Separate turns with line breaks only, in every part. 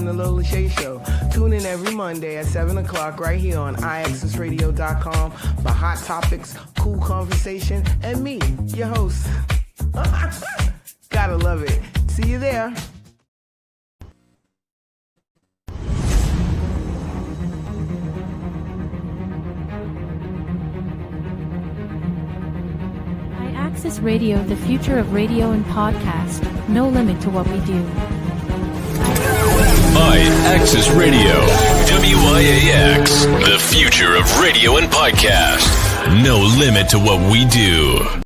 on the Lola Shea Show. Tune in every Monday at 7 o'clock right here on IAXISRADIO.com for hot topics, cool conversation, and me, your host. Gotta love it. See you there.
IAXIS Radio, the future of radio and podcast. No limit to what we do.
IAXIS Radio, WIAX, the future of radio and podcast. No limit to what we do.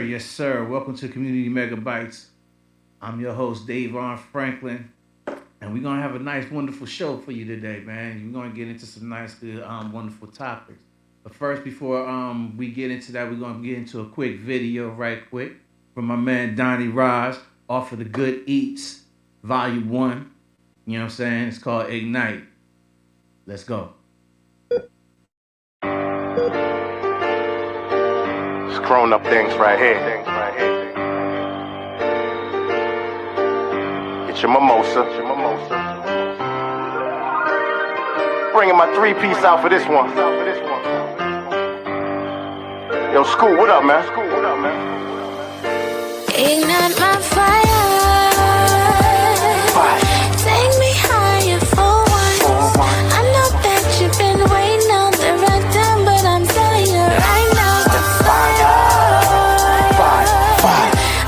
Yes, sir. Welcome to Community Megabytes. I'm your host, DAVON Franklin, and we're gonna have a nice, wonderful show for you today, man. We're gonna get into some nice, good, wonderful topics. But first, before we get into that, we're gonna get into a quick video, right quick, from my man Donnie Raj off of the Good Eats Volume 1. You know what I'm saying? It's called Ignite. Let's go.
Grown up things right here. Get your mimosa. Bringing my 3-piece out for this one. Yo, School, what up, man?
Ignite my fire. Take me higher for once. I know that you've been waiting on the right time, but I'm telling you right now.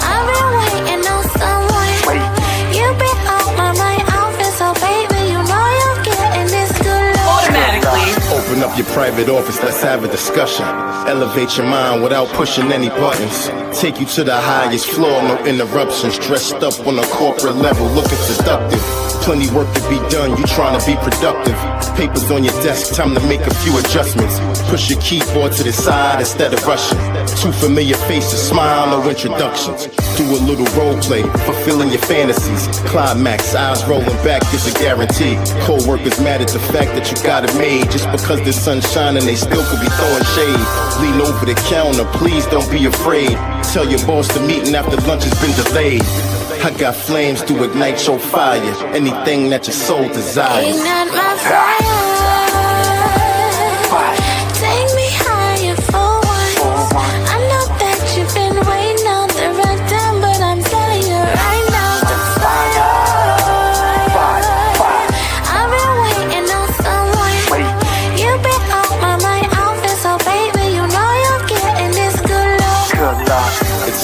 I've been waiting on someone. You've been on my mind, outfit, so baby, you know you're getting this good love.
Automatically.
Open up your private office, let's have a discussion. Elevate your mind without pushing any buttons. Take you to the highest floor, no interruptions. Dressed up on a corporate level, looking seductive. Plenty work to be done, you trying to be productive. Papers on your desk, time to make a few adjustments. Push your keyboard to the side instead of rushing. Two familiar faces, smile, no introductions. Do a little role play, fulfilling your fantasies. Climax, eyes rolling back is a guarantee. Co-workers mad at the fact that you got it made. Just because the sun's shining, they still could be throwing shade. Lean over the counter, please don't be afraid. Tell your boss the meeting after lunch has been delayed. I got flames to ignite your fire. Anything that your soul desires.
Ignite my fire. Take me higher for once. I know that you've been waiting on the right time, but I'm telling you right now. I've been waiting on someone. You've been on my mind, outfit, so baby, you know you're getting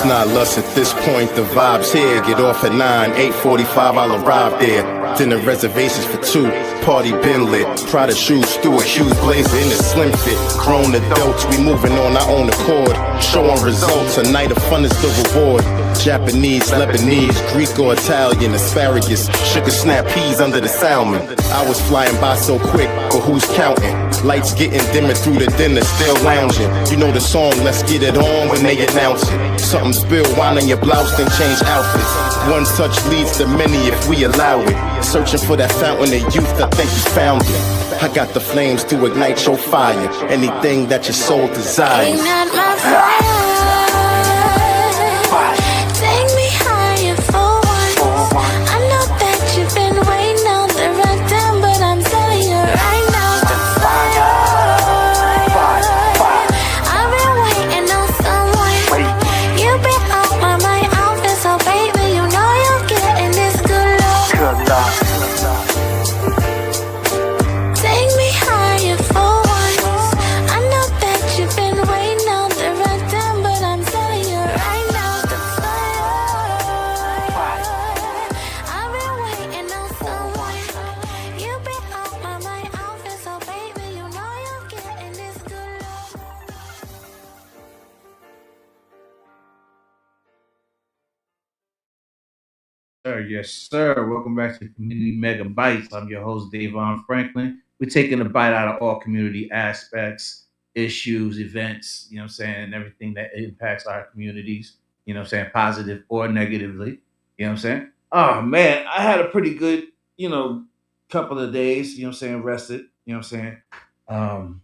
not lust at this point. The vibes here. Get off at 9, 8:45. I'll arrive there. Dinner reservations for 2. Party been lit. Prada shoes, Stuart Hughes blazer in a slim fit. Grown adults, we moving on our own accord. Showing results. A night of fun is the reward. Japanese, Lebanese, Greek or Italian, asparagus, sugar snap peas under the salmon. I was flying by so quick, but who's counting? Lights getting dimmer through the dinner, still lounging. You know the song, let's get it on when they announce it. Something spill, wine on your blouse, then change outfits. One touch leads to many if we allow it. Searching for that fountain of youth, I think you found it. I got the flames to ignite your fire. Anything that your soul desires.
Ignite my fire. Take me higher for once. I know that you've been waiting on the right time, but I'm telling you right now. I've been waiting on someone. You've been on my mind, outfit, so baby, you know you're getting this good love. Take me higher for once. I know that you've been waiting on the right time, but I'm telling you right now. The fire. I've been waiting on someone. You've been on my mind, outfit, so baby, you know you're getting this good love.
Sir, yes, sir. Welcome back to Community Megabytes. I'm your host, DAVON Franklin. We're taking a bite out of all community aspects, issues, events, you know what I'm saying, and everything that impacts our communities, you know what I'm saying, positive or negatively, you know what I'm saying? Oh, man, I had a pretty good, couple of days, you know what I'm saying, rested, you know what I'm saying?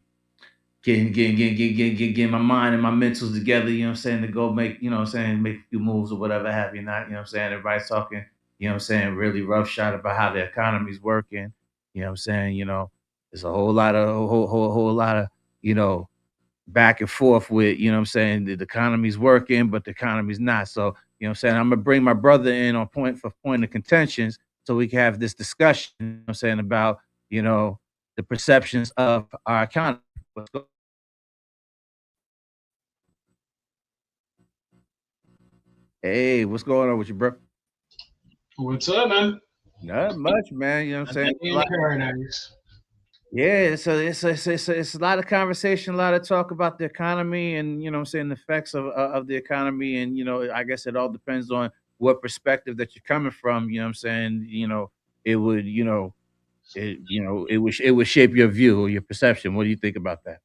Getting my mind and my mentals together, you know what I'm saying, to go make, you know what I'm saying, make a few moves or whatever have you not, you know what I'm saying? Everybody's talking, you know what I'm saying, really rough shot about how the economy's working, you know what I'm saying, there's a whole lot of, back and forth with, you know what I'm saying, the economy's working, but the economy's not. So, you know what I'm saying, I'm gonna bring my brother in on point of contentions so we can have this discussion, you know what I'm saying, about, the perceptions of our economy. Let's go. Hey, what's going on with you, bro?
What's up, man?
Not much, man. You know what I'm saying?
In paradise.
Yeah, so it's a lot of conversation, a lot of talk about the economy and, you know what I'm saying, the effects of the economy. And, I guess it all depends on what perspective that you're coming from, you know what I'm saying? It would, it would shape your view or your perception. What do you think about that?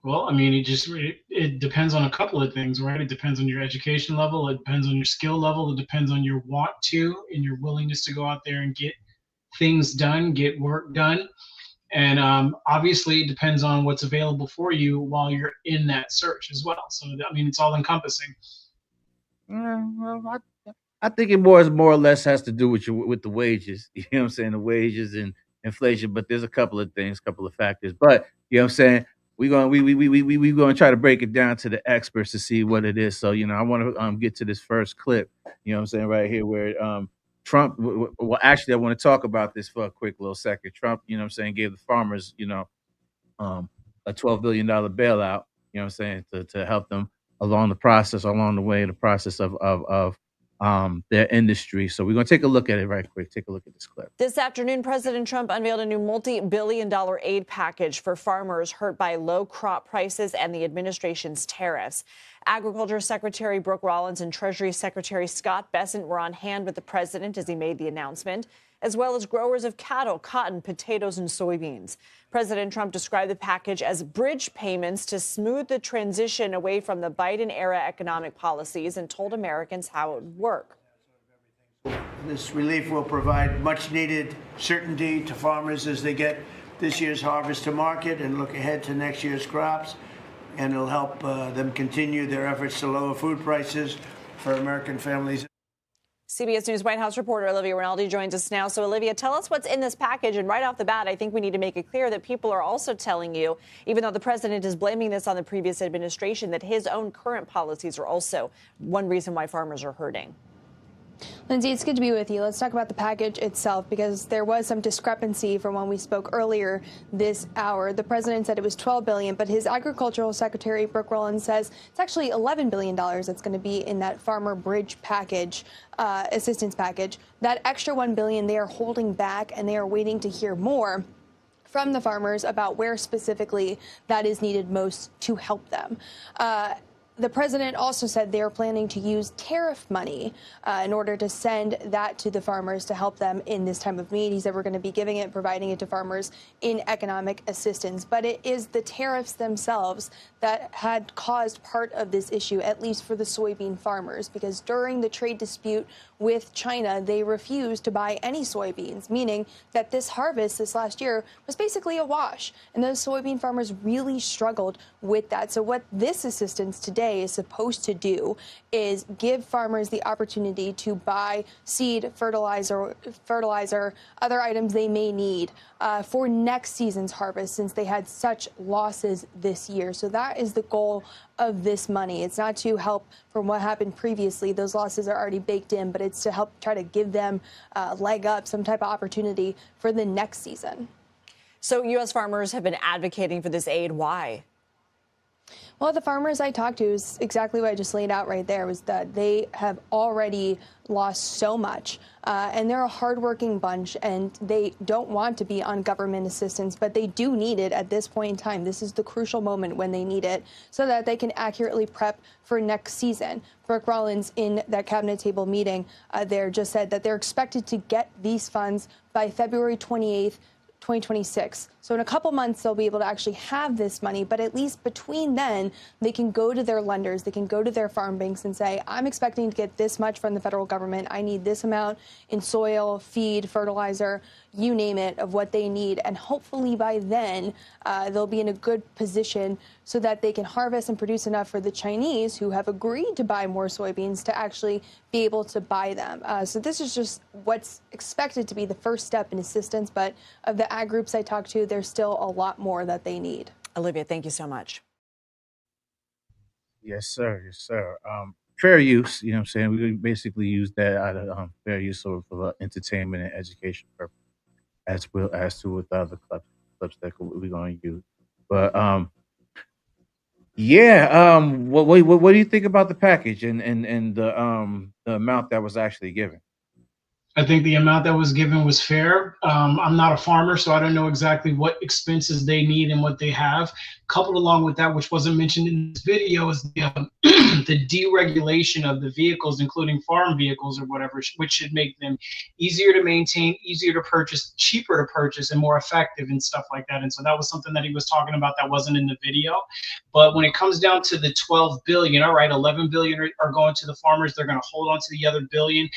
Well, I mean, it depends on a couple of things, right? It depends on your education level. It depends on your skill level. It depends on your want to and your willingness to go out there and get things done, get work done. And obviously, it depends on what's available for you while you're in that search as well. So, I mean, it's all encompassing.
Well, I think it more or less has to do with the wages. You know what I'm saying? The wages and inflation. But there's a couple of things, couple of factors. But you know what I'm saying? We gonna try to break it down to the experts to see what it is. So I want to get to this first clip. You know what I'm saying, right here where Trump. Well, actually, I want to talk about this for a quick little second. Trump, you know what I'm saying, gave the farmers, a $12 billion bailout. You know what I'm saying, to help them along the way, the process of their industry. So we're going to take a look at it right quick. Take a look at this clip.
This afternoon, President Trump unveiled a new multi-billion-dollar aid package for farmers hurt by low crop prices and the administration's tariffs. Agriculture Secretary Brooke Rollins and Treasury Secretary Scott Bessent were on hand with the president as he made the announcement, as well as growers of cattle, cotton, potatoes, and soybeans. President Trump described the package as bridge payments to smooth the transition away from the Biden-era economic policies and told Americans how it would work.
This relief will provide much-needed certainty to farmers as they get this year's harvest to market and look ahead to next year's crops, and it'll help them continue their efforts to lower food prices for American families.
CBS News White House reporter Olivia Rinaldi joins us now. So, Olivia, tell us what's in this package. And right off the bat, I think we need to make it clear that people are also telling you, even though the president is blaming this on the previous administration, that his own current policies are also one reason why farmers are hurting.
Lindsay, it's good to be with you. Let's talk about the package itself, because there was some discrepancy from when we spoke earlier this hour. The president said it was $12 billion, but his agricultural secretary, Brooke Rollins, says it's actually $11 billion that's going to be in that farmer bridge package, assistance package. That extra $1 billion they are holding back, and they are waiting to hear more from the farmers about where specifically that is needed most to help them. The president also said they are planning to use tariff money in order to send that to the farmers to help them in this time of need. He said we're going to be giving it, providing it to farmers in economic assistance. But it is the tariffs themselves that had caused part of this issue, at least for the soybean farmers, because during the trade dispute with China, they refused to buy any soybeans, meaning that this harvest this last year was basically a wash. And those soybean farmers really struggled with that. So what this assistance today is supposed to do is give farmers the opportunity to buy seed, fertilizer, other items they may need for next season's harvest, since they had such losses this year. So that is the goal of this money. It's not to help from what happened previously. Those losses are already baked in, but it's to help try to give them a leg up, some type of opportunity for the next season.
So U.S. farmers have been advocating for this aid. Why?
Well, the farmers I talked to is exactly what I just laid out right there, was that they have already lost so much, and they're a hardworking bunch, and they don't want to be on government assistance, but they do need it at this point in time. This is the crucial moment when they need it so that they can accurately prep for next season. Brooke Rollins, in that cabinet table meeting there, just said that they're expected to get these funds by February 28th, 2026. So in a couple months, they'll be able to actually have this money. But at least between then, they can go to their lenders, they can go to their farm banks and say, I'm expecting to get this much from the federal government. I need this amount in soil, feed, fertilizer, you name it, of what they need. And hopefully by then, they'll be in a good position so that they can harvest and produce enough for the Chinese, who have agreed to buy more soybeans, to actually be able to buy them. So this is just what's expected to be the first step in assistance. But of the ag groups I talked to, there's still a lot more that they need.
Olivia, thank you so much.
Yes, sir. Yes, sir. Fair use, you know what I'm saying? We basically use that out of fair use for entertainment and education purpose, as well as to with other clips that we're going to use. But what do you think about the package and the amount that was actually given?
I think the amount that was given was fair. I'm not a farmer, so I don't know exactly what expenses they need and what they have. Coupled along with that, which wasn't mentioned in this video, is the, the deregulation of the vehicles, including farm vehicles or whatever, which should make them easier to maintain, easier to purchase, cheaper to purchase, and more effective and stuff like that. And so that was something that he was talking about that wasn't in the video. But when it comes down to the 12 billion, all right, 11 billion are going to the farmers. They're going to hold on to the other billion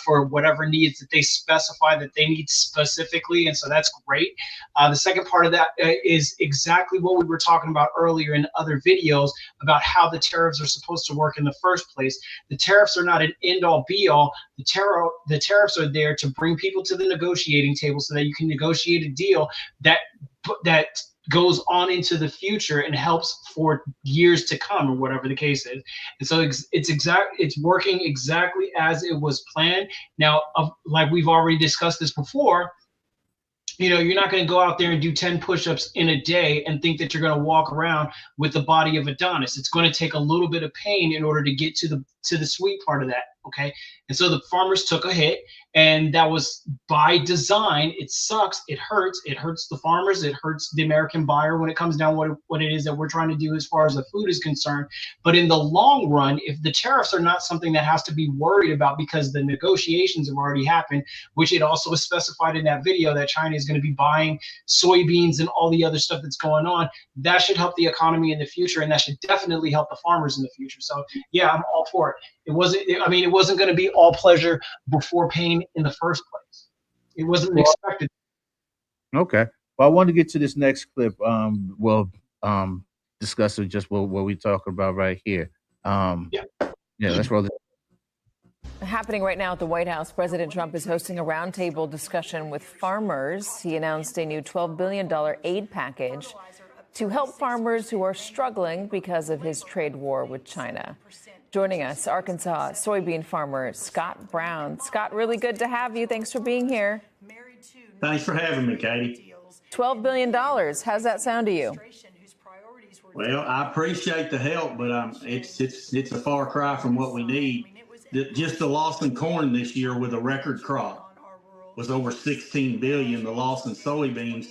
for whatever needs that they specify that they need specifically, and so that's great. The second part of that is exactly what we were talking about earlier in other videos about how the tariffs are supposed to work in the first place. The tariffs are not an end-all be-all. The tariffs are there to bring people to the negotiating table so that you can negotiate a deal that goes on into the future and helps for years to come, or whatever the case is. And so it's working exactly as it was planned. Now, like we've already discussed this before, you know, you're not going to go out there and do 10 push-ups in a day and think that you're going to walk around with the body of Adonis. It's going to take a little bit of pain in order to get to the sweet part of that. Okay. And so the farmers took a hit, and that was by design. It sucks. It hurts the farmers. It hurts the American buyer when it comes down what it is that we're trying to do as far as the food is concerned. But in the long run, if the tariffs are not something that has to be worried about because the negotiations have already happened, which it also was specified in that video that China is going to be buying soybeans and all the other stuff that's going on, that should help the economy in the future, and that should definitely help the farmers in the future. So yeah, I'm all for it. It wasn't going to be all pleasure before pain in the first place. It wasn't expected.
Okay. Well, I want to get to this next clip. Discussing just what we talking about right here. Yeah, let's roll it.
Happening right now at the White House, President Trump is hosting a roundtable discussion with farmers. He announced a new $12 billion aid package to help farmers who are struggling because of his trade war with China. Joining us, Arkansas soybean farmer Scott Brown. Scott, really good to have you. Thanks for being here.
Thanks for having me, Katie.
$12 billion. How's that sound to you?
Well, I appreciate the help, but it's a far cry from what we need. Just the loss in corn this year with a record crop was over 16 billion. The loss in soybeans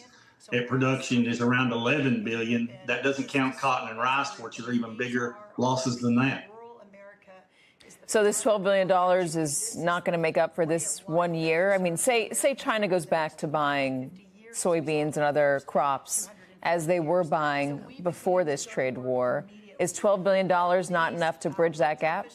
at production is around 11 billion. That doesn't count cotton and rice, which are even bigger losses than that.
So this $12 billion is not going to make up for this 1 year? I mean, say China goes back to buying soybeans and other crops as they were buying before this trade war. Is $12 billion not enough to bridge that gap?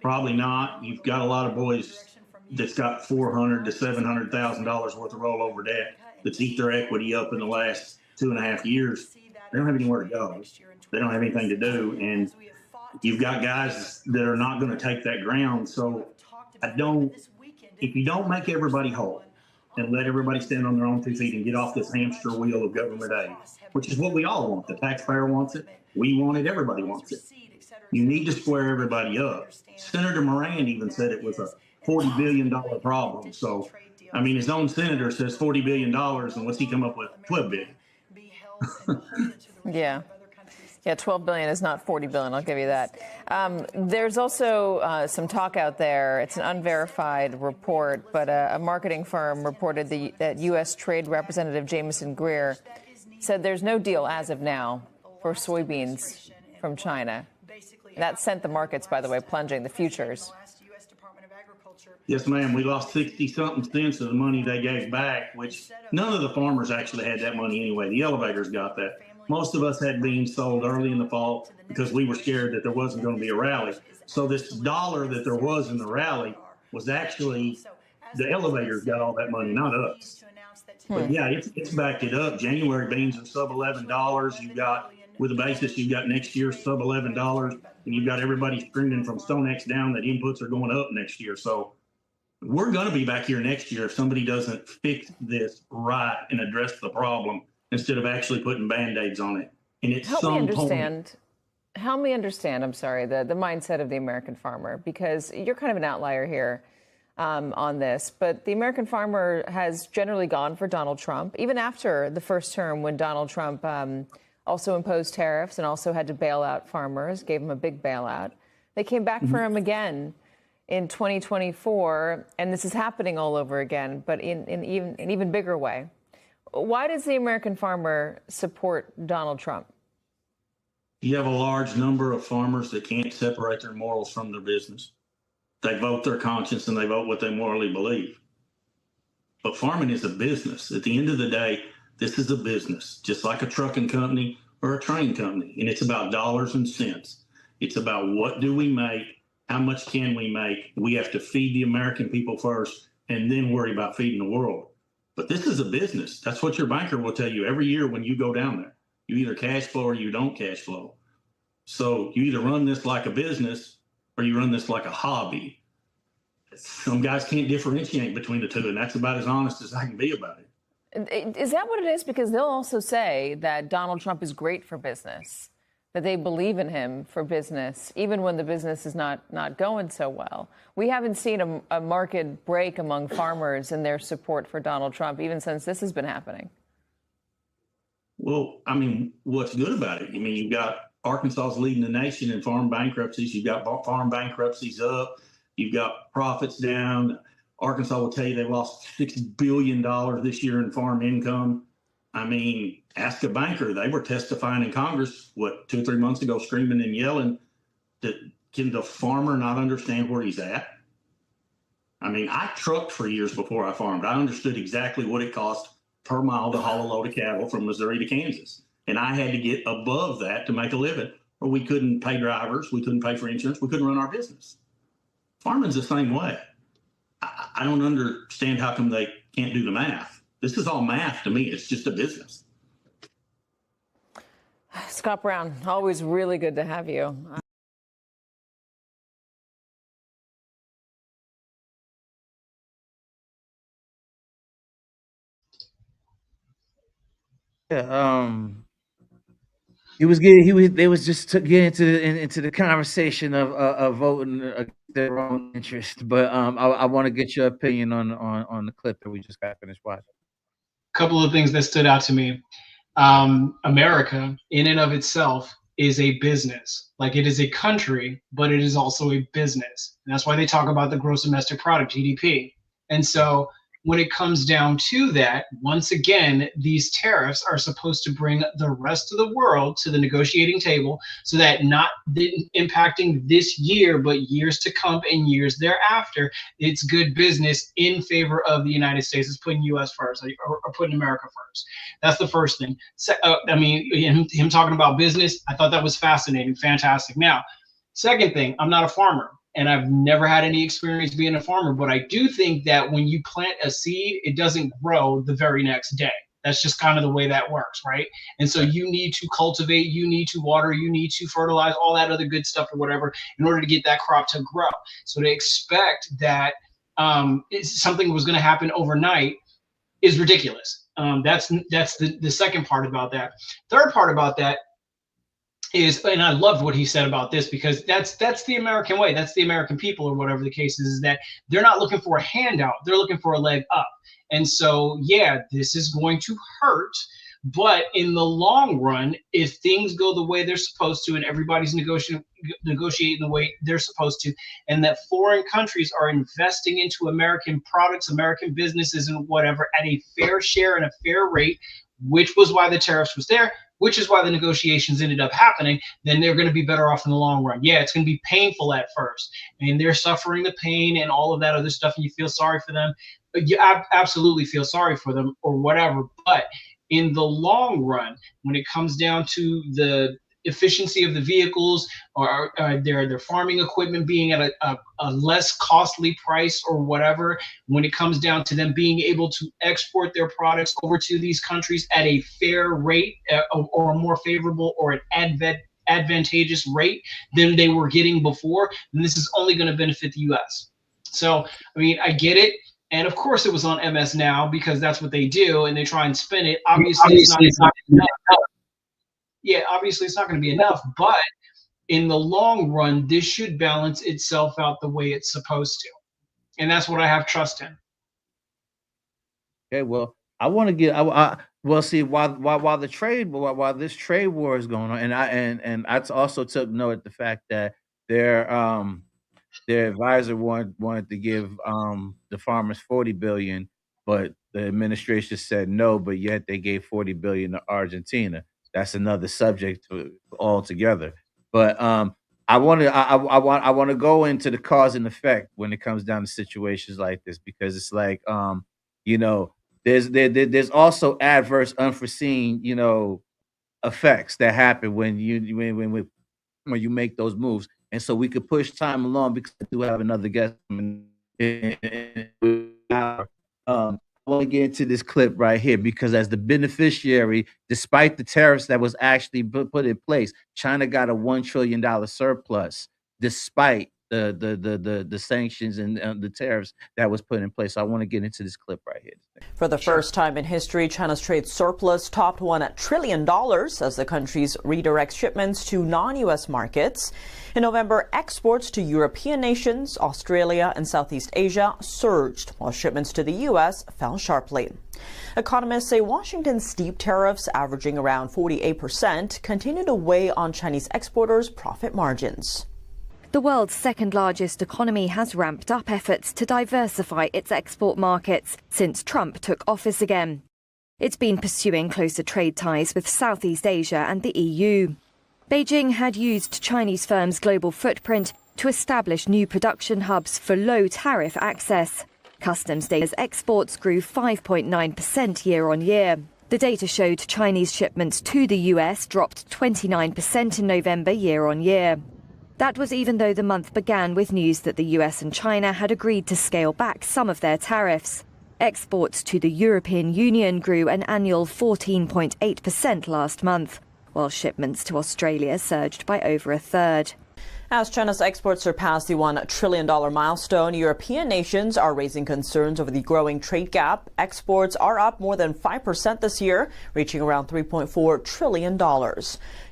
Probably not. You've got a lot of boys that's got $400,000 to $700,000 worth of rollover debt that's eat their equity up in the last 2.5 years. They don't have anywhere to go. They don't have anything to do. And you've got guys that are not going to take that ground. So if you don't make everybody whole and let everybody stand on their own 2 feet and get off this hamster wheel of government aid, which is what we all want. The taxpayer wants it. We want it. Everybody wants it. You need to square everybody up. Senator Moran even said it was a $40 billion problem. So, I mean, his own senator says $40 billion, and what's he come up with? $12 billion.
Yeah. Yeah, $12 billion is not $40 billion, I'll give you that. There's also some talk out there. It's an unverified report, but a marketing firm reported that U.S. Trade Representative Jameson Greer said there's no deal as of now for soybeans from China. That sent the markets, by the way, plunging, the futures.
Yes, ma'am. We lost 60-something cents of the money they gave back, which none of the farmers actually had that money anyway. The elevators got that. Most of us had beans sold early in the fall because we were scared that there wasn't going to be a rally. So this dollar that there was in the rally was actually the elevators got all that money, not us. But yeah, it's backed it up. January beans are sub $11. You've got, with a basis, you've got next year sub $11, and you've got everybody screaming from StoneX down that inputs are going up next year. So we're going to be back here next year if somebody doesn't fix this right and address the problem instead of actually putting Band-Aids on it. And it's
Help me understand, I'm sorry, the mindset of the American farmer, because you're kind of an outlier here on this. But the American farmer has generally gone for Donald Trump, even after the first term when Donald Trump also imposed tariffs and also had to bail out farmers, gave them a big bailout. They came back for him again in 2024, and this is happening all over again, but in an even bigger way. Why does the American farmer support Donald Trump?
You have a large number of farmers that can't separate their morals from their business. They vote their conscience and they vote what they morally believe. But farming is a business. At the end of the day, this is a business, just like a trucking company or a train company. And it's about dollars and cents. It's about what do we make? How much can we make? We have to feed the American people first and then worry about feeding the world. But this is a business. That's what your banker will tell you every year when you go down there. You either cash flow or you don't cash flow. So you either run this like a business or you run this like a hobby. Some guys can't differentiate between the two, and that's about as honest as I can be about it.
Is that what it is? Because they'll also say that Donald Trump is great for business, that they believe in him for business, even when the business is not going so well. We haven't seen a market break among farmers in their support for Donald Trump, even since this has been happening.
Well, I mean, what's good about it? I mean, you've got Arkansas's leading the nation in farm bankruptcies. You've got farm bankruptcies up. You've got profits down. Arkansas will tell you they lost $6 billion this year in farm income. I mean, ask a banker. They were testifying in Congress, 2 or 3 months ago, screaming and yelling that can the farmer not understand where he's at? I mean, I trucked for years before I farmed. I understood exactly what it cost per mile to haul a load of cattle from Missouri to Kansas. And I had to get above that to make a living, or we couldn't pay drivers. We couldn't pay for insurance. We couldn't run our business. Farming's the same way. I don't understand how come they can't do the math. This is all math to me. It's just a business.
Scott Brown, always really good to have you.
They was just to get into the conversation of voting against their own interest. But I want to get your opinion on the clip that we just got finished watching.
Couple of things that stood out to me. America, in and of itself, is a business. Like, it is a country, but it is also a business. And that's why they talk about the gross domestic product, GDP. And so when it comes down to that, once again, these tariffs are supposed to bring the rest of the world to the negotiating table, so that not impacting this year, but years to come and years thereafter, it's good business in favor of the United States. It's putting U.S. first, or putting America first. That's the first thing. I mean, him talking about business, I thought that was fascinating, fantastic. Now, second thing, I'm not a farmer. And I've never had any experience being a farmer, but I do think that when you plant a seed, it doesn't grow the very next day. That's just kind of the way that works, right? And so you need to cultivate, you need to water, you need to fertilize, all that other good stuff or whatever, in order to get that crop to grow. So to expect that something was going to happen overnight is ridiculous. That's the second part about that. Third part about that is, and I loved what he said about this, because that's the American way, that's the American people, or whatever the case is that they're not looking for a handout, they're looking for a leg up. And so, yeah, this is going to hurt, but in the long run, if things go the way they're supposed to, and everybody's negotiating the way they're supposed to, and that foreign countries are investing into American products, American businesses, and whatever at a fair share and a fair rate, which was why the tariffs was there, which is why the negotiations ended up happening, then they're going to be better off in the long run. Yeah, it's going to be painful at first, and they're suffering the pain and all of that other stuff, and you feel sorry for them. You absolutely feel sorry for them or whatever. But in the long run, when it comes down to the efficiency of the vehicles, or their farming equipment being at a less costly price or whatever, when it comes down to them being able to export their products over to these countries at a fair rate, or a more favorable or an advantageous rate than they were getting before, then this is only going to benefit the U.S. So, I mean, I get it. And of course it was on MS Now, because that's what they do, and they try and spin it. Obviously it's not enough. Yeah, obviously it's not going to be enough, but in the long run, this should balance itself out the way it's supposed to. And that's what I have trust in.
Okay, well, I want to get well, see, while this trade war is going on, and I also took note of the fact that their advisor wanted to give the farmers $40 billion, but the administration said no, but yet they gave $40 billion to Argentina. That's another subject altogether. But I want to go into the cause and effect when it comes down to situations like this, because it's like there's also adverse, unforeseen effects that happen when you make those moves. And so we could push time along, because I do have another guest. I want to get into this clip right here, because as the beneficiary, despite the tariffs that was actually put in place, China got a $1 trillion surplus, despite the sanctions and the tariffs that was put in place. So I want to get into this clip right here.
For the first time in history, China's trade surplus topped $1 trillion as the countries redirect shipments to non-U.S. markets. In November, exports to European nations, Australia, and Southeast Asia surged, while shipments to the U.S. fell sharply. Economists say Washington's steep tariffs, averaging around 48%, continue to weigh on Chinese exporters' profit margins.
The world's second-largest economy has ramped up efforts to diversify its export markets since Trump took office again. It's been pursuing closer trade ties with Southeast Asia and the EU. Beijing had used Chinese firms' global footprint to establish new production hubs for low-tariff access. Customs data's exports grew 5.9% year-on-year. The data showed Chinese shipments to the US dropped 29% in November year-on-year. That was even though the month began with news that the US and China had agreed to scale back some of their tariffs. Exports to the European Union grew an annual 14.8% last month, while shipments to Australia surged by over a third.
As China's exports surpass the $1 trillion milestone, European nations are raising concerns over the growing trade gap. Exports are up more than 5% this year, reaching around $3.4 trillion.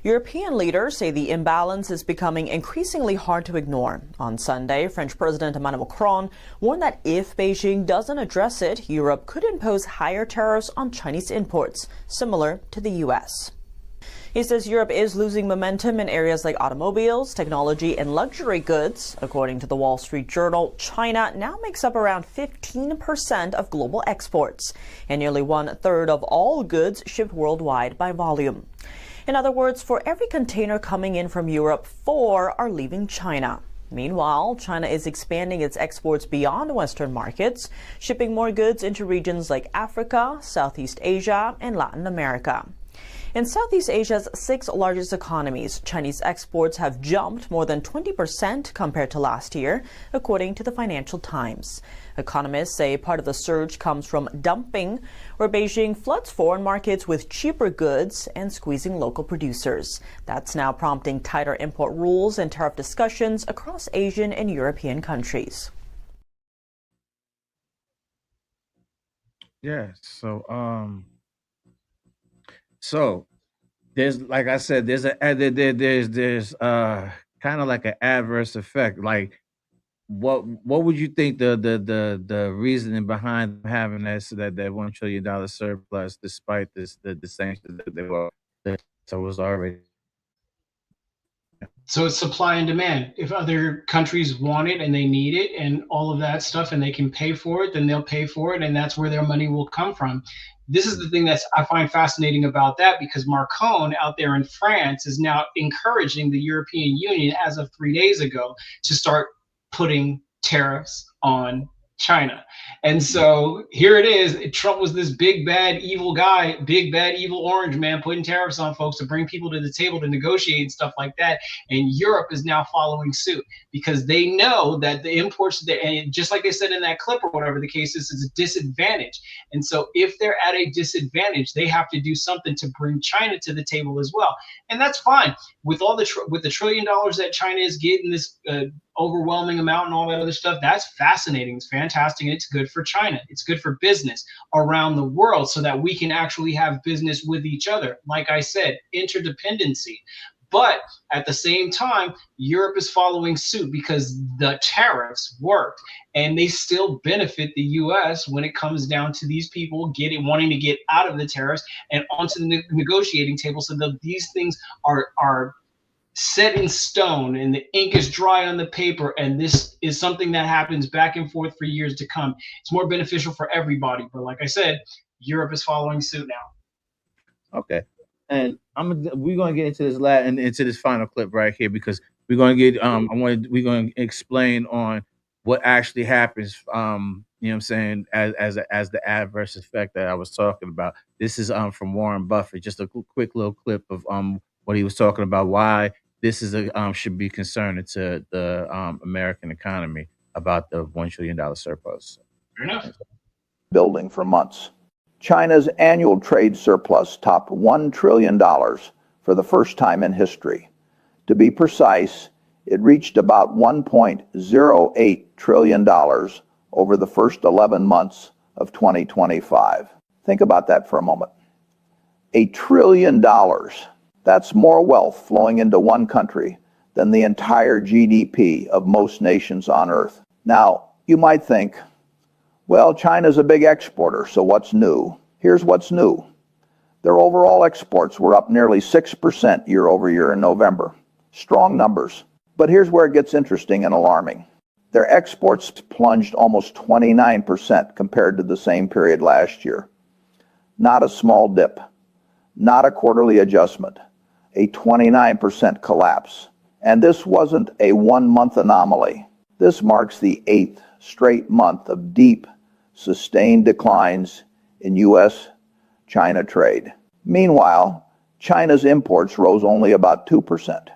European leaders say the imbalance is becoming increasingly hard to ignore. On Sunday, French President Emmanuel Macron warned that if Beijing doesn't address it, Europe could impose higher tariffs on Chinese imports, similar to the U.S. He says Europe is losing momentum in areas like automobiles, technology, and luxury goods. According to the Wall Street Journal, China now makes up around 15% of global exports, and nearly 1/3 of all goods shipped worldwide by volume. In other words, for every container coming in from Europe, 4 are leaving China. Meanwhile, China is expanding its exports beyond Western markets, shipping more goods into regions like Africa, Southeast Asia, and Latin America. In Southeast Asia's 6 largest economies, Chinese exports have jumped more than 20% compared to last year, according to the Financial Times. Economists say part of the surge comes from dumping, where Beijing floods foreign markets with cheaper goods and squeezing local producers. That's now prompting tighter import rules and tariff discussions across Asian and European countries.
Yeah, so there's, like I said, there's kind of like an adverse effect. Like, what would you think the reasoning behind having that $1 trillion surplus, despite the sanctions that they were that was already.
So it's supply and demand. If other countries want it and they need it and all of that stuff and they can pay for it, then they'll pay for it, and that's where their money will come from. This is the thing that I find fascinating about that, because Macron out there in France is now encouraging the European Union as of 3 days ago to start putting tariffs on China. And so here it is. Trump was this big, bad, evil guy, big, bad, evil orange man putting tariffs on folks to bring people to the table to negotiate and stuff like that. And Europe is now following suit because they know that the imports, and just like they said in that clip or whatever the case is a disadvantage. And so if they're at a disadvantage, they have to do something to bring China to the table as well. And that's fine. With all the with the $1 trillion that China is getting, this overwhelming amount and all that other stuff, that's fascinating. It's fantastic, and it's good for China. It's good for business around the world so that we can actually have business with each other. Like I said, interdependency. But at the same time, Europe is following suit because the tariffs worked, and they still benefit the U.S. when it comes down to these people wanting to get out of the tariffs and onto the negotiating table, so that these things are set in stone and the ink is dry on the paper, and this is something that happens back and forth for years to come. It's more beneficial for everybody. But like I said, Europe is following suit now.
Okay. And we're gonna get into this into this final clip right here, because we're gonna get we're gonna explain on what actually happens, you know what I'm saying, as the adverse effect that I was talking about. This is from Warren Buffett, just a quick little clip of what he was talking about, why this is should be concerning to the American economy about the $1 trillion surplus.
Fair enough.
Building for months. China's annual trade surplus topped $1 trillion for the first time in history. To be precise, it reached about $1.08 trillion over the first 11 months of 2025. Think about that for a moment. $1 trillion. That's more wealth flowing into one country than the entire GDP of most nations on Earth. Now, you might think, well, China's a big exporter, so what's new? Here's what's new. Their overall exports were up nearly 6% year over year in November. Strong numbers. But here's where it gets interesting and alarming. Their exports plunged almost 29% compared to the same period last year. Not a small dip. Not a quarterly adjustment. A 29% collapse. And this wasn't a one-month anomaly. This marks the 8th straight month of deep, sustained declines in U.S.-China trade. Meanwhile, China's imports rose only about 2%.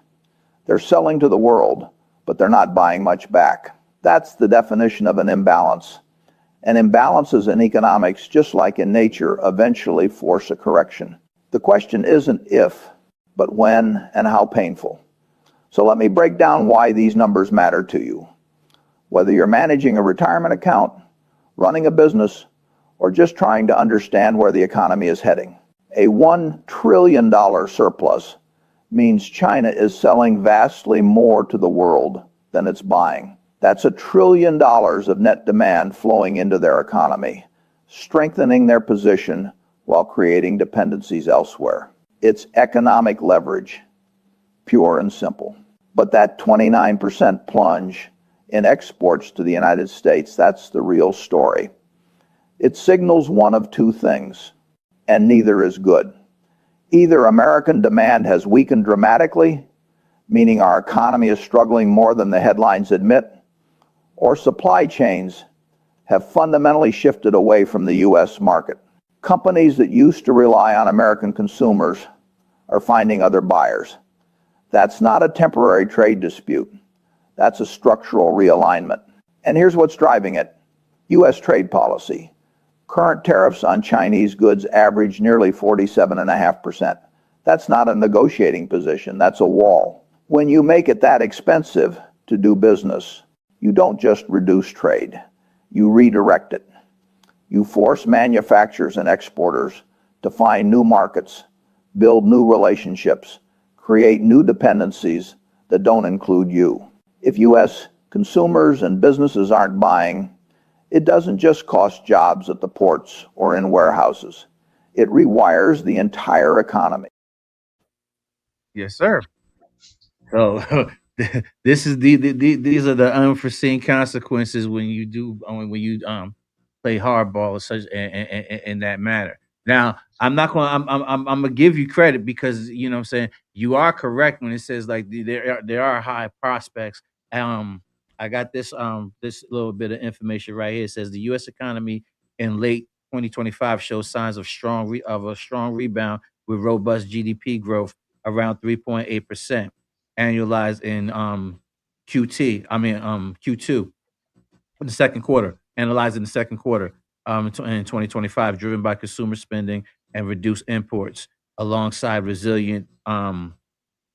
They're selling to the world, but they're not buying much back. That's the definition of an imbalance. And imbalances in economics, just like in nature, eventually force a correction. The question isn't if, but when and how painful. So let me break down why these numbers matter to you. Whether you're managing a retirement account, running a business, or just trying to understand where the economy is heading. A $1 trillion surplus means China is selling vastly more to the world than it's buying. That's $1 trillion of net demand flowing into their economy, strengthening their position while creating dependencies elsewhere. It's economic leverage, pure and simple. But that 29% plunge in exports to the United States, that's the real story. It signals one of two things, and neither is good. Either American demand has weakened dramatically, meaning our economy is struggling more than the headlines admit, or supply chains have fundamentally shifted away from the U.S. market. Companies that used to rely on American consumers are finding other buyers. That's not a temporary trade dispute. That's a structural realignment. And here's what's driving it. U.S. trade policy. Current tariffs on Chinese goods average nearly 47.5%. That's not a negotiating position, that's a wall. When you make it that expensive to do business, you don't just reduce trade, you redirect it. You force manufacturers and exporters to find new markets, build new relationships, create new dependencies that don't include you. If U.S. consumers and businesses aren't buying, it doesn't just cost jobs at the ports or in warehouses. It rewires the entire economy.
Yes, sir. So these are the unforeseen consequences when you play hardball or such in that manner. Now, I'm gonna give you credit because you know what I'm saying you are correct when it says like there are high prospects. I got this little bit of information right here. It says the U.S. economy in late 2025 shows signs of a strong rebound with robust GDP growth around 3.8% annualized in Q2 in the second quarter, analyzed in the second quarter in 2025, driven by consumer spending and reduced imports, alongside resilient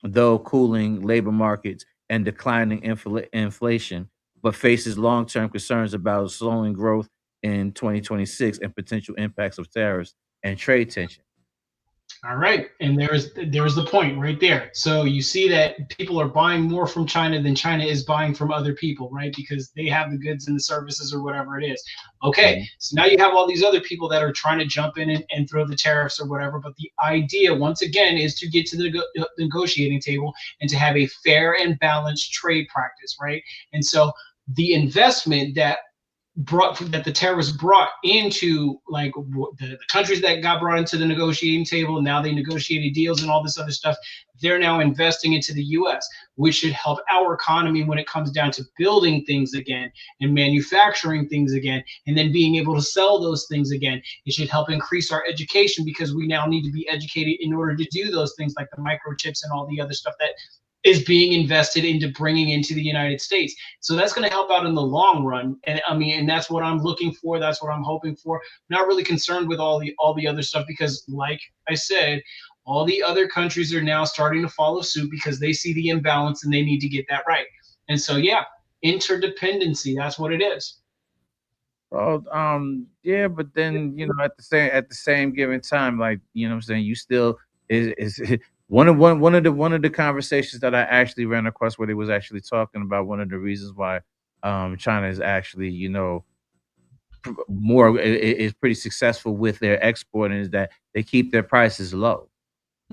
though cooling labor markets and declining inflation, but faces long-term concerns about slowing growth in 2026 and potential impacts of tariffs and trade tension.
All right, and there's the point right there. So you see that people are buying more from China than China is buying from other people, right? Because they have the goods and the services or whatever it is. Okay, so now you have all these other people that are trying to jump in and throw the tariffs or whatever. But the idea, once again, is to get to the negotiating table and to have a fair and balanced trade practice, right? And so the investment that the terrorists brought into like the countries that got brought into the negotiating table, now they negotiated deals and all this other stuff, they're now investing into the US, which should help our economy when it comes down to building things again and manufacturing things again and then being able to sell those things again. It should help increase our education because we now need to be educated in order to do those things like the microchips and all the other stuff that is being invested into bringing into the United States. So that's going to help out in the long run. And I mean, and that's what I'm looking for. That's what I'm hoping for. I'm not really concerned with all the other stuff because, like I said, all the other countries are now starting to follow suit because they see the imbalance and they need to get that right. And so, yeah, interdependency. That's what it is.
Well, yeah, but then at the same given time, like what I'm saying, you still is one of the conversations that I actually ran across where they was actually talking about one of the reasons why China is actually is pretty successful with their exporting is that they keep their prices low.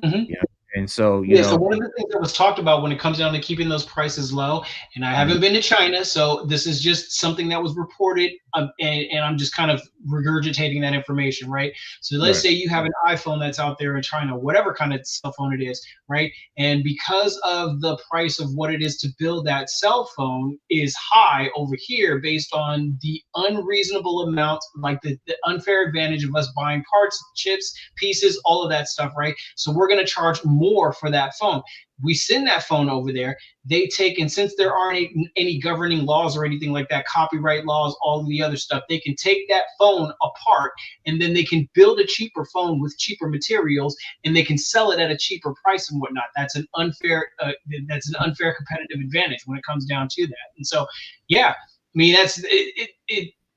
Mm-hmm.
Yeah. And so,
So one of the things that was talked about when it comes down to keeping those prices low, and I haven't been to China, so this is just something that was reported, and I'm just kind of regurgitating that information, right? So let's say you have an iPhone that's out there in China, whatever kind of cell phone it is, right? And because of the price of what it is to build that cell phone is high over here based on the unreasonable amount, like the unfair advantage of us buying parts, chips, pieces, all of that stuff, right? So we're going to charge more for that phone. We send that phone over there. They take, and since there aren't any governing laws or anything like that, copyright laws, all of the other stuff, they can take that phone apart and then they can build a cheaper phone with cheaper materials and they can sell it at a cheaper price and whatnot. That's an unfair competitive advantage when it comes down to that. And so, yeah, I mean,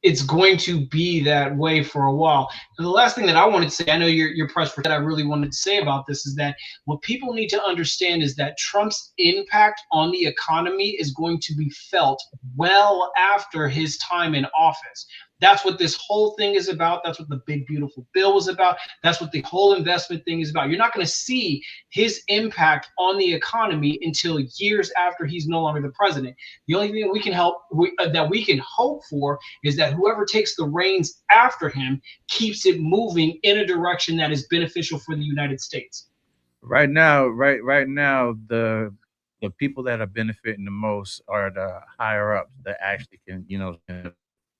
it's going to be that way for a while. And the last thing that I wanted to say, I know you're pressed for that, I really wanted to say about this is that what people need to understand is that Trump's impact on the economy is going to be felt well after his time in office. That's what this whole thing is about. That's what the big, beautiful bill was about. That's what the whole investment thing is about. You're not going to see his impact on the economy until years after he's no longer the president. The only thing that we can hope for is that whoever takes the reins after him keeps it moving in a direction that is beneficial for the United States.
Right now, the people that are benefiting the most are the higher ups that actually can,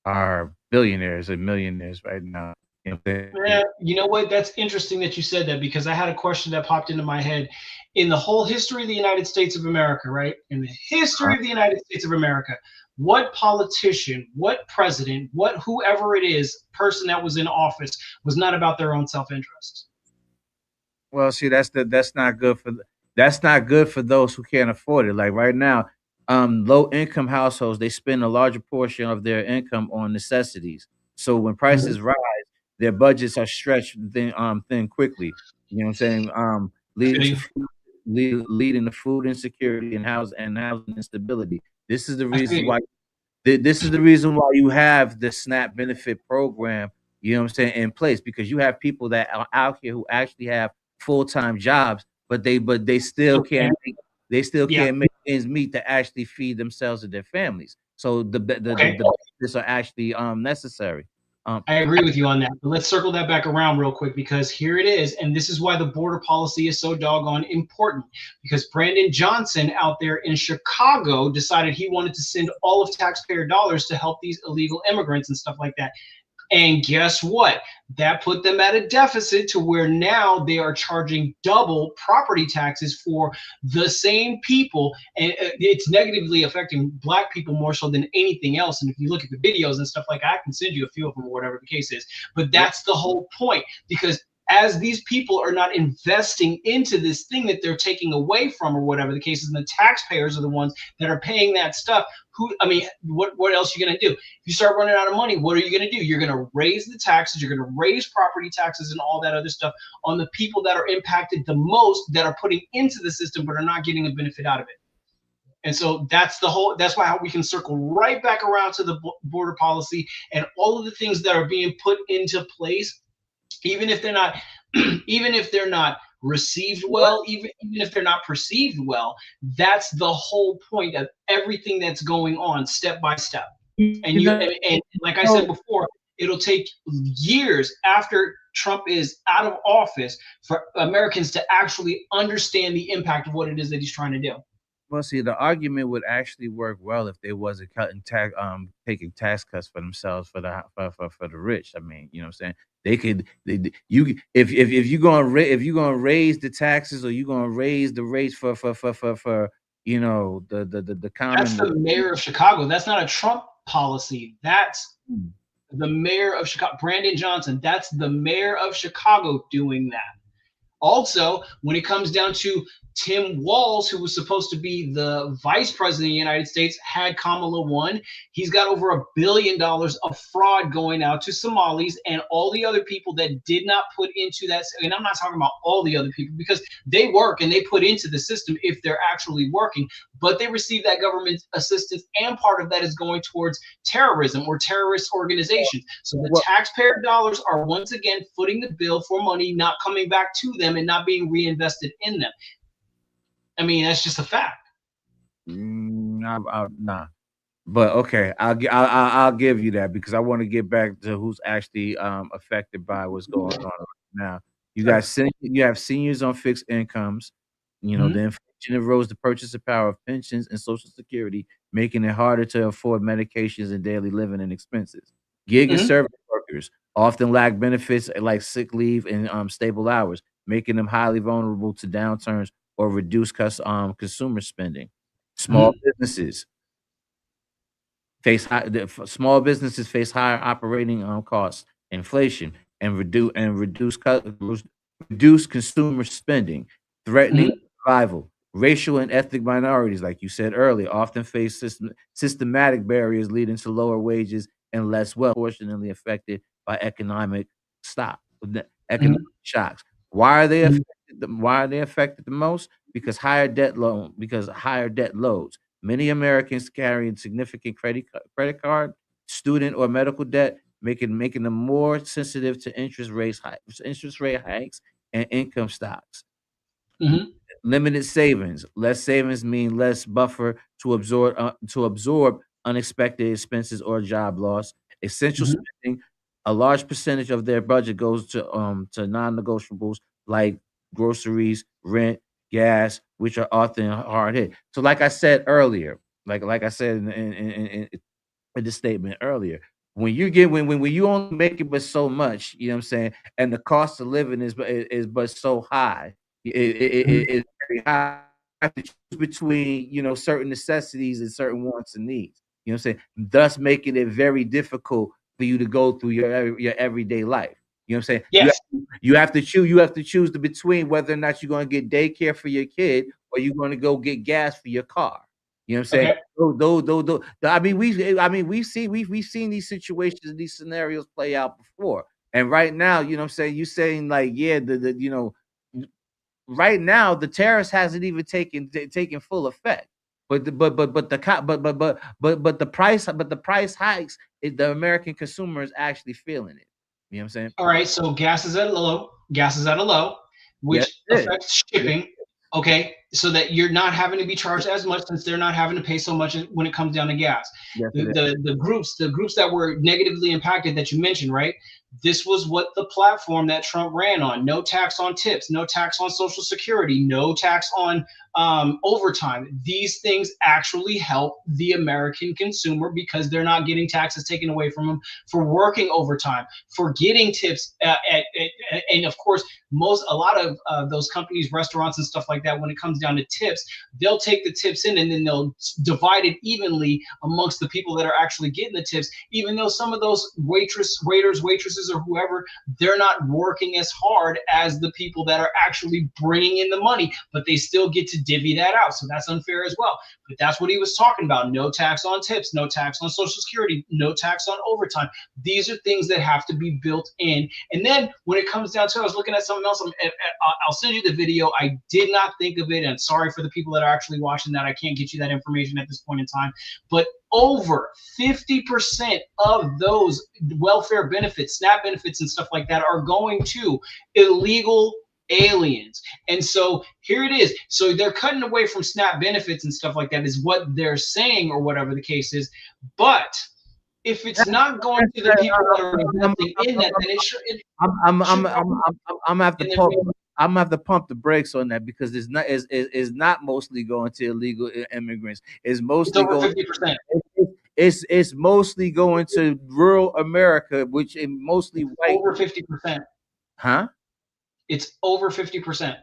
are billionaires and millionaires right now.
Yeah, you know what? That's interesting that you said that because I had a question that popped into my head. In the whole history of the United States of America, right? In the history of the United States of America, what politician, what president, whoever it is, person that was in office was not about their own self-interest?
Well, see, that's not good for those who can't afford it. Like right now, low income households, they spend a larger portion of their income on necessities. So when prices rise, their budgets are stretched thin quickly. You know what I'm saying? Leading to food insecurity and housing instability. This is the reason why. This is the reason why you have the SNAP benefit program. You know what I'm saying, in place, because you have people that are out here who actually have full-time jobs, but they still can't make ends meet to actually feed themselves and their families. So the benefits are actually necessary.
I agree with you on that, but let's circle that back around real quick because here it is, and this is why the border policy is so doggone important, because Brandon Johnson out there in Chicago decided he wanted to send all of taxpayer dollars to help these illegal immigrants and stuff like that. And guess what? That put them at a deficit to where now they are charging double property taxes for the same people. And it's negatively affecting Black people more so than anything else. And if you look at the videos and stuff like that, I can send you a few of them or whatever the case is. But that's the whole point, because as these people are not investing into this thing that they're taking away from or whatever the case is, and the taxpayers are the ones that are paying that stuff, what else are you going to do? If you start running out of money, what are you going to do? You're going to raise the taxes, you're going to raise property taxes and all that other stuff on the people that are impacted the most, that are putting into the system but are not getting a benefit out of it. And so that's why how we can circle right back around to the border policy and all of the things that are being put into place, even if they're not received well, even if they're not perceived well. That's the whole point of everything that's going on step by step. And like I said before, it'll take years after Trump is out of office for Americans to actually understand the impact of what it is that he's trying to do.
Well, see, the argument would actually work well if they wasn't taking tax cuts for themselves for the rich. I mean, you know what I'm saying? If you're gonna raise the taxes or you're gonna raise the rates for the common.
That's the mayor of Chicago. That's not a Trump policy. That's the mayor of Chicago, Brandon Johnson. That's the mayor of Chicago doing that. Also, when it comes down to Tim Walz, who was supposed to be the vice president of the United States, had Kamala won, he's got over $1 billion of fraud going out to Somalis and all the other people that did not put into that. And I'm not talking about all the other people because they work and they put into the system if they're actually working, but they receive that government assistance, and part of that is going towards terrorism or terrorist organizations. So the taxpayer dollars are once again footing the bill for money not coming back to them and not being reinvested in them. I mean, that's just a fact.
Nah, but okay, I'll give you that because I want to get back to who's actually affected by what's going on right now. You have seniors on fixed incomes. The inflation erodes the purchasing power of pensions and Social Security, making it harder to afford medications and daily living and expenses. Gig and service workers often lack benefits like sick leave and stable hours, making them highly vulnerable to downturns or reduce consumer spending. Small businesses face small businesses face higher operating costs, inflation, and reduce consumer spending, threatening survival. Racial and ethnic minorities, like you said earlier, often face systematic barriers leading to lower wages and less wealth, proportionally affected by economic shocks. Why are they affected? Why are they affected the most? Because higher debt loads. Many Americans carry significant credit card, student, or medical debt, making them more sensitive to interest rate hikes, and income stocks. Limited savings. Less savings mean less buffer to absorb unexpected expenses or job loss. Essential spending. A large percentage of their budget goes to non-negotiables like groceries, rent, gas, which are often hard hit. So, like I said earlier, like I said in the statement earlier, when you only make it but so much, you know what I'm saying, and the cost of living is but so high, it's very high. You have to choose between certain necessities and certain wants and needs. You know what I'm saying, thus making it very difficult for you to go through your everyday life. You know what I'm saying?
Yes.
You have to choose between whether or not you're going to get daycare for your kid or you're going to go get gas for your car. You know what I'm saying? Okay. We've seen these situations and these scenarios play out before. And right now, you know what I'm saying, you're saying like, yeah, right now the tariffs hasn't even taken full effect. But the price hikes, the American consumer is actually feeling it. You know what I'm saying?
All right, so gas is at a low, which affects shipping. Okay, so that you're not having to be charged as much since they're not having to pay so much when it comes down to gas.
Yes,
the groups that were negatively impacted that you mentioned, right? This was what the platform that Trump ran on: no tax on tips, no tax on Social Security, no tax on overtime. These things actually help the American consumer because they're not getting taxes taken away from them for working overtime, for getting tips, and of course, a lot of those companies, restaurants and stuff like that, when it comes down to tips, they'll take the tips in and then they'll divide it evenly amongst the people that are actually getting the tips, even though some of those waitresses or whoever, they're not working as hard as the people that are actually bringing in the money, but they still get to divvy that out. So that's unfair as well. But that's what he was talking about: no tax on tips, no tax on Social Security, no tax on overtime. These are things that have to be built in. And then when it comes down to, I was looking at something else. I'll send you the video. I did not think of it, and sorry for the people that are actually watching that. I can't get you that information at this point in time. But over 50% of those welfare benefits, SNAP benefits and stuff like that, are going to illegal aliens. And so here it is. So they're cutting away from SNAP benefits and stuff like that, is what they're saying, or whatever the case is. But if it's not going to the people that are investing in that, then it should.
I'm gonna have to pump the brakes on that, because it's not mostly going to illegal immigrants. It's mostly
over
50%. It's mostly going to rural America, which is mostly white.
Over 50%.
Huh?
It's over 50%.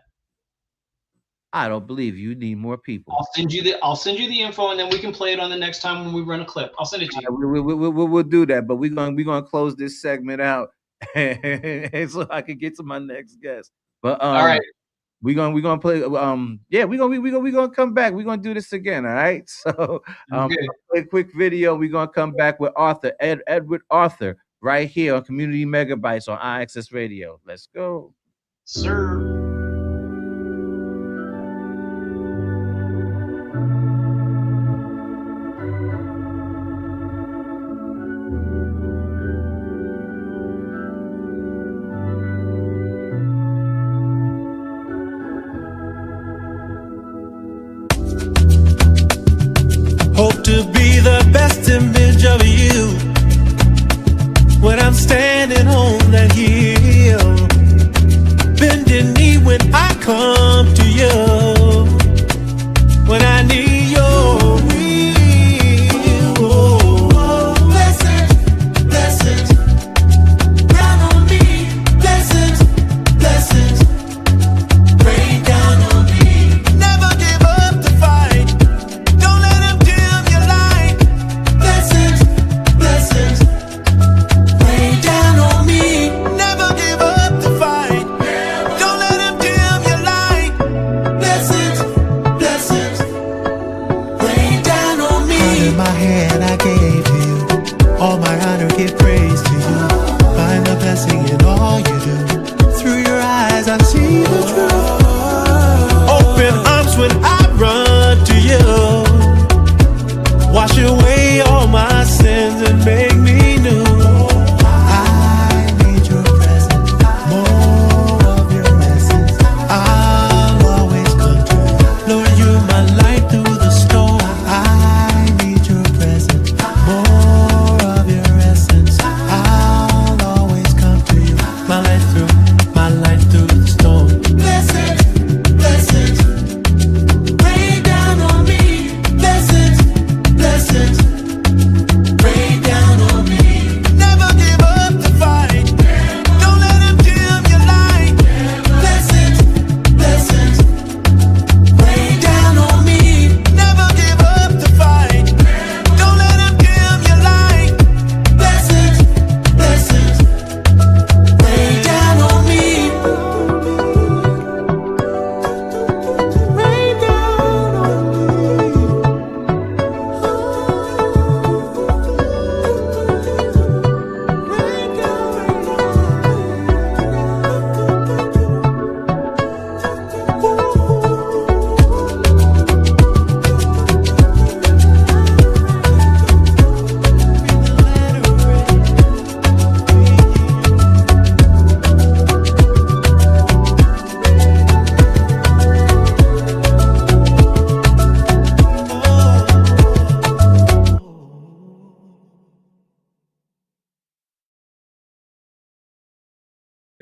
I don't believe you. Need more people.
I'll send you the info, and then we can play it on the next time when we run a clip. I'll send it to you.
We'll do that, but we're gonna close this segment out so I can get to my next guest. But
all right,
we're gonna play. We're gonna come back. We're gonna do this again. All right. So a quick video. We're gonna come back with Edward Arthur right here on Community Megabytes on IAXIS Radio. Let's go,
sir.
Hope to be the best image of you when I'm standing on that hill, bending knee when in my hand I gave to you. All my honor, give praise to you. Find the blessing in all you do. Through your eyes I see the truth. Open arms when I run to you. Wash away all my sins and make me new. I need your presence, more of your essence. I'll always come to you. Lord, you're my light through the storm. I need your presence, more of your essence. I'll always come to you. My light through the storm. Blessings, blessings, rain down on me. Blessings, blessings, rain down on me. Never give up the fight. Don't let him dim your light. Blessings, blessings, rain down on me. Never give up the fight. Don't let him dim your light. Blessings, blessings, rain down on me. Rain down on me.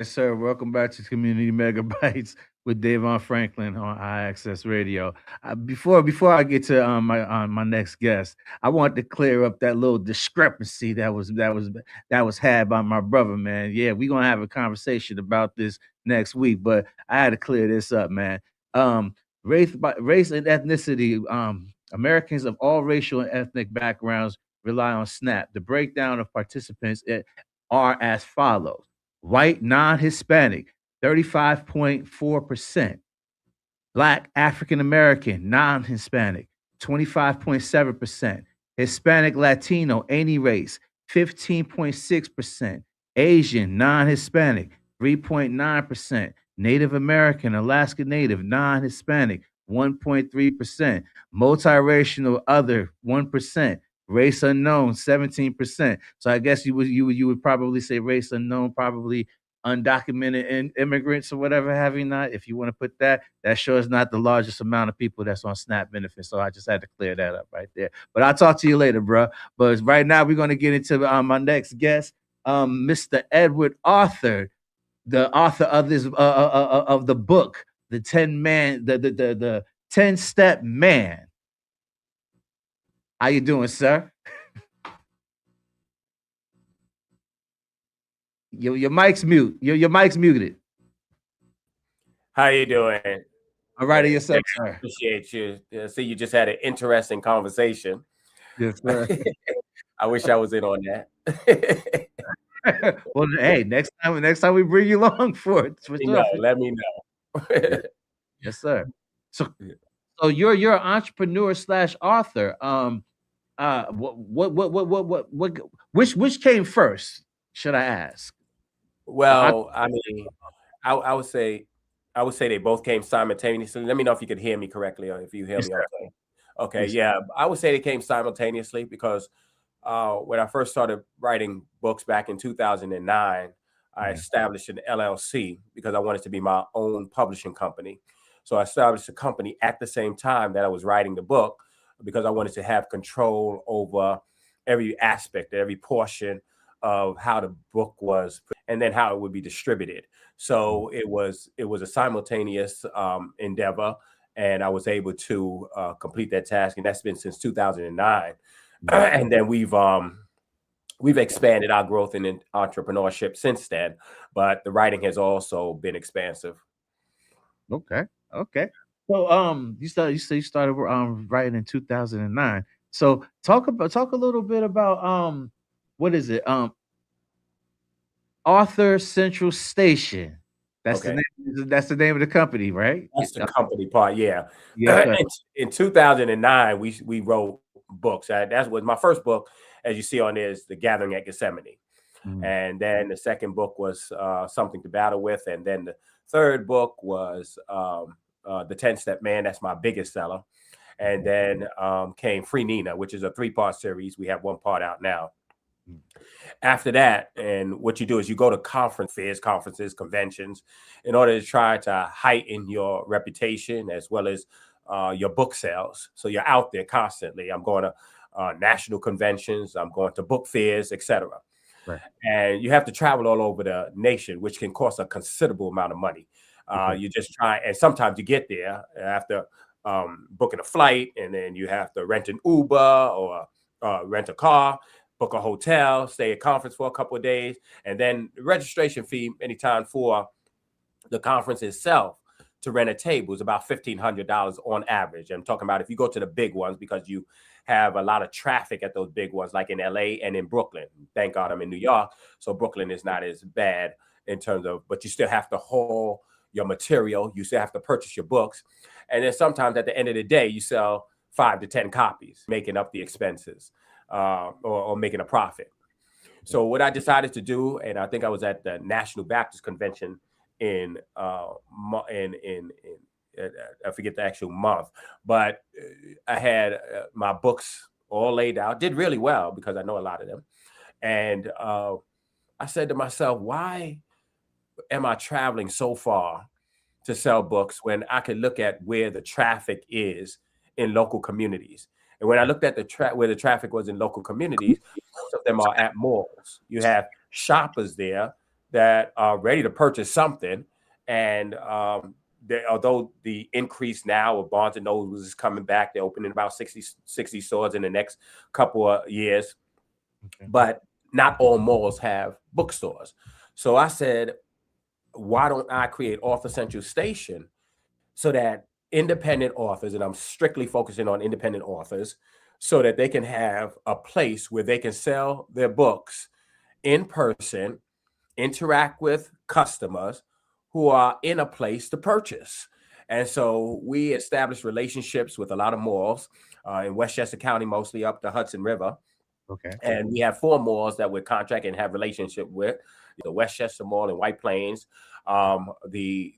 Yes, sir. Welcome back to Community Megabytes with Davon Franklin on IAXS Radio. Before I get to my next guest, I want to clear up that little discrepancy that was had by my brother, man. Yeah, we're gonna have a conversation about this next week, but I had to clear this up, man. Race and ethnicity. Americans of all racial and ethnic backgrounds rely on SNAP. The breakdown of participants are as follows. White non-Hispanic, 35.4%. Black African American non-Hispanic, 25.7%. Hispanic Latino, any race, 15.6%. Asian non-Hispanic, 3.9%. Native American, Alaska Native, non-Hispanic, 1.3%. Multiracial other, 1%. Race unknown, 17%. So I guess you would probably say race unknown, probably undocumented immigrants or whatever have you not. If you want to put that sure is not the largest amount of people that's on SNAP benefits. So I just had to clear that up right there. But I'll talk to you later, bro. But right now we're going to get into my next guest, Mr. Edward Arthur, the author of this of the book, the 10-step man. How you doing, sir? Your mic's mute. Your mic's muted.
How you doing?
All right, yourself, sir.
Appreciate you. See, you just had an interesting conversation.
Yes, sir.
I wish I was in on that.
Well, hey, next time we bring you along for it.
Let me know.
Yes, sir. So you're an entrepreneur / author. Which came first? Should I ask?
Well, I mean, I would say they both came simultaneously. Let me know if you could hear me correctly or if you hear me okay. Okay, yeah, I would say they came simultaneously because when I first started writing books back in 2009, I established an LLC because I wanted to be my own publishing company. So I established a company at the same time that I was writing the book because I wanted to have control over every aspect, every portion of how the book was, and then how it would be distributed. So it was a simultaneous endeavor, and I was able to complete that task, and that's been since 2009. And then we've expanded our growth in entrepreneurship since then, but the writing has also been expansive.
Okay. So you started writing in 2009. So talk a little bit about what is it? Author Central Station. That's the name of the company, right?
That's the company part, yeah.
Yeah.
In 2009, we wrote books. That was my first book, as you see on there, is The Gathering at Gethsemane.
Mm.
And then the second book was Something to Battle With. And then the third book was The 10-Step Man. That's my biggest seller. And then came Free Nina, which is a 3-part series. We have 1 part out now. After that, and what you do is you go to conferences, conventions, in order to try to heighten your reputation as well as your book sales. So you're out there constantly. I'm going to national conventions. I'm going to book fairs, etc.
Right.
And you have to travel all over the nation, which can cost a considerable amount of money. You just try, and sometimes you get there after booking a flight, and then you have to rent an Uber or rent a car, book a hotel, stay at conference for a couple of days, and then the registration fee anytime for the conference itself to rent a table is about $1,500 on average. I'm talking about if you go to the big ones, because you have a lot of traffic at those big ones, like in LA and in Brooklyn. Thank God I'm in New York, so Brooklyn is not as bad in terms of, but you still have to haul your material. You still have to purchase your books. And then sometimes at the end of the day, you sell 5 to 10 copies, making up the expenses or making a profit. So what I decided to do, and I think I was at the National Baptist Convention in I forget the actual month, but I had my books all laid out, did really well because I know a lot of them. And I said to myself, why am I traveling so far to sell books when I could look at where the traffic is in local communities? And when I looked at where the traffic was in local communities, most of them are at malls. You have shoppers there that are ready to purchase something. And although the increase now of Barnes & Noble is coming back, they're opening about 60 stores in the next couple of years. Okay. But not all malls have bookstores. So I said, why don't I create Author Central Station so that independent authors, and I'm strictly focusing on independent authors, so that they can have a place where they can sell their books in person, interact with customers who are in a place to purchase. And so we established relationships with a lot of malls in Westchester County, mostly up the Hudson River.
Okay.
And we have 4 malls that we're contract and have relationship with: the Westchester Mall in White Plains, the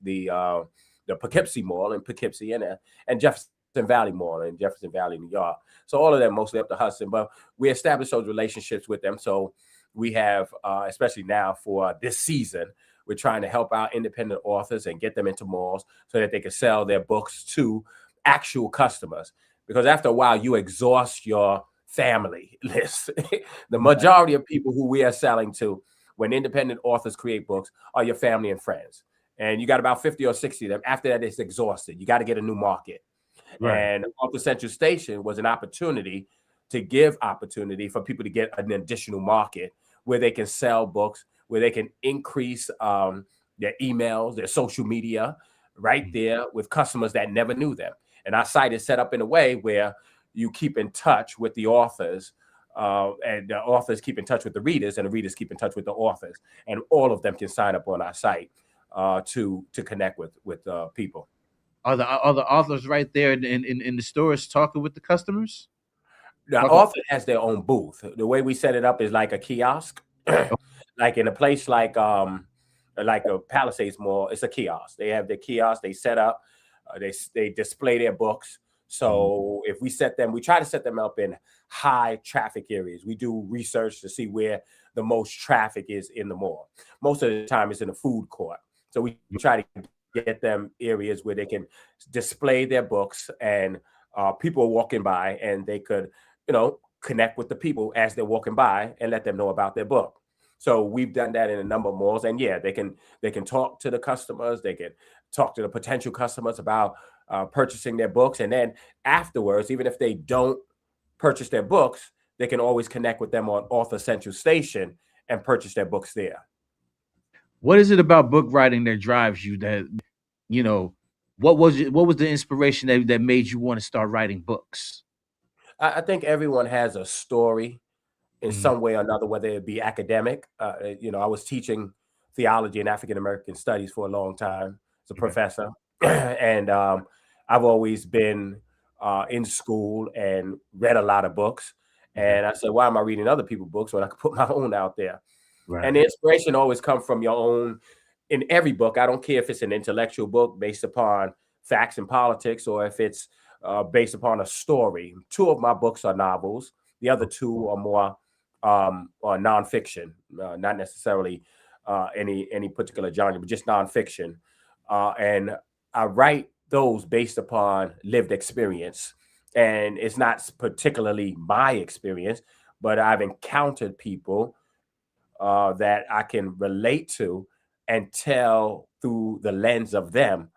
Poughkeepsie Mall in Poughkeepsie, and Jefferson Valley Mall in Jefferson Valley, New York. So all of them mostly up the Hudson, but we established those relationships with them. So we have, especially now for this season, we're trying to help out independent authors and get them into malls so that they can sell their books to actual customers. Because after a while, you exhaust your family list. The majority of people who we are selling to when independent authors create books are your family and friends. And you got about 50 or 60 of them. After that, it's exhausted. You got to get a new market. Right. And Author Central Station was an opportunity to give opportunity for people to get an additional market where they can sell books, where they can increase their emails, their social media right there with customers that never knew them. And our site is set up in a way where you keep in touch with the authors, and the authors keep in touch with the readers, and the readers keep in touch with the authors. And all of them can sign up on our site to connect with people.
Are the authors right there in the stores talking with the customers?
The author has their own booth. The way we set it up is like a kiosk, like in a place like a Palisades Mall. It's a kiosk. They have their kiosk. They set up. They display their books. So if we try to set them up in high traffic areas. We do research to see where the most traffic is in the mall. Most of the time it's in the food court. So we try to get them areas where they can display their books, and people are walking by and they could, connect with the people as they're walking by and let them know about their book. So we've done that in a number of malls, and they can talk to the customers. They can talk to the potential customers about purchasing their books. And then afterwards, even if they don't purchase their books, they can always connect with them on Author Central Station and purchase their books there.
What is it about book writing that drives you? What was the inspiration that made you want to start writing books?
I think everyone has a story in some way or another, whether it be academic. I was teaching theology and African American studies for a long time as a professor. And I've always been in school and read a lot of books. And I said, why am I reading other people's books when I could put my own out there? And the inspiration always comes from your own. In every book, I don't care if it's an intellectual book based upon facts and politics or if it's based upon a story. 2 of my books are novels. The other 2 are more nonfiction, not necessarily any particular genre, but just nonfiction. And I write those based upon lived experience. And it's not particularly my experience, but I've encountered people that I can relate to and tell through the lens of them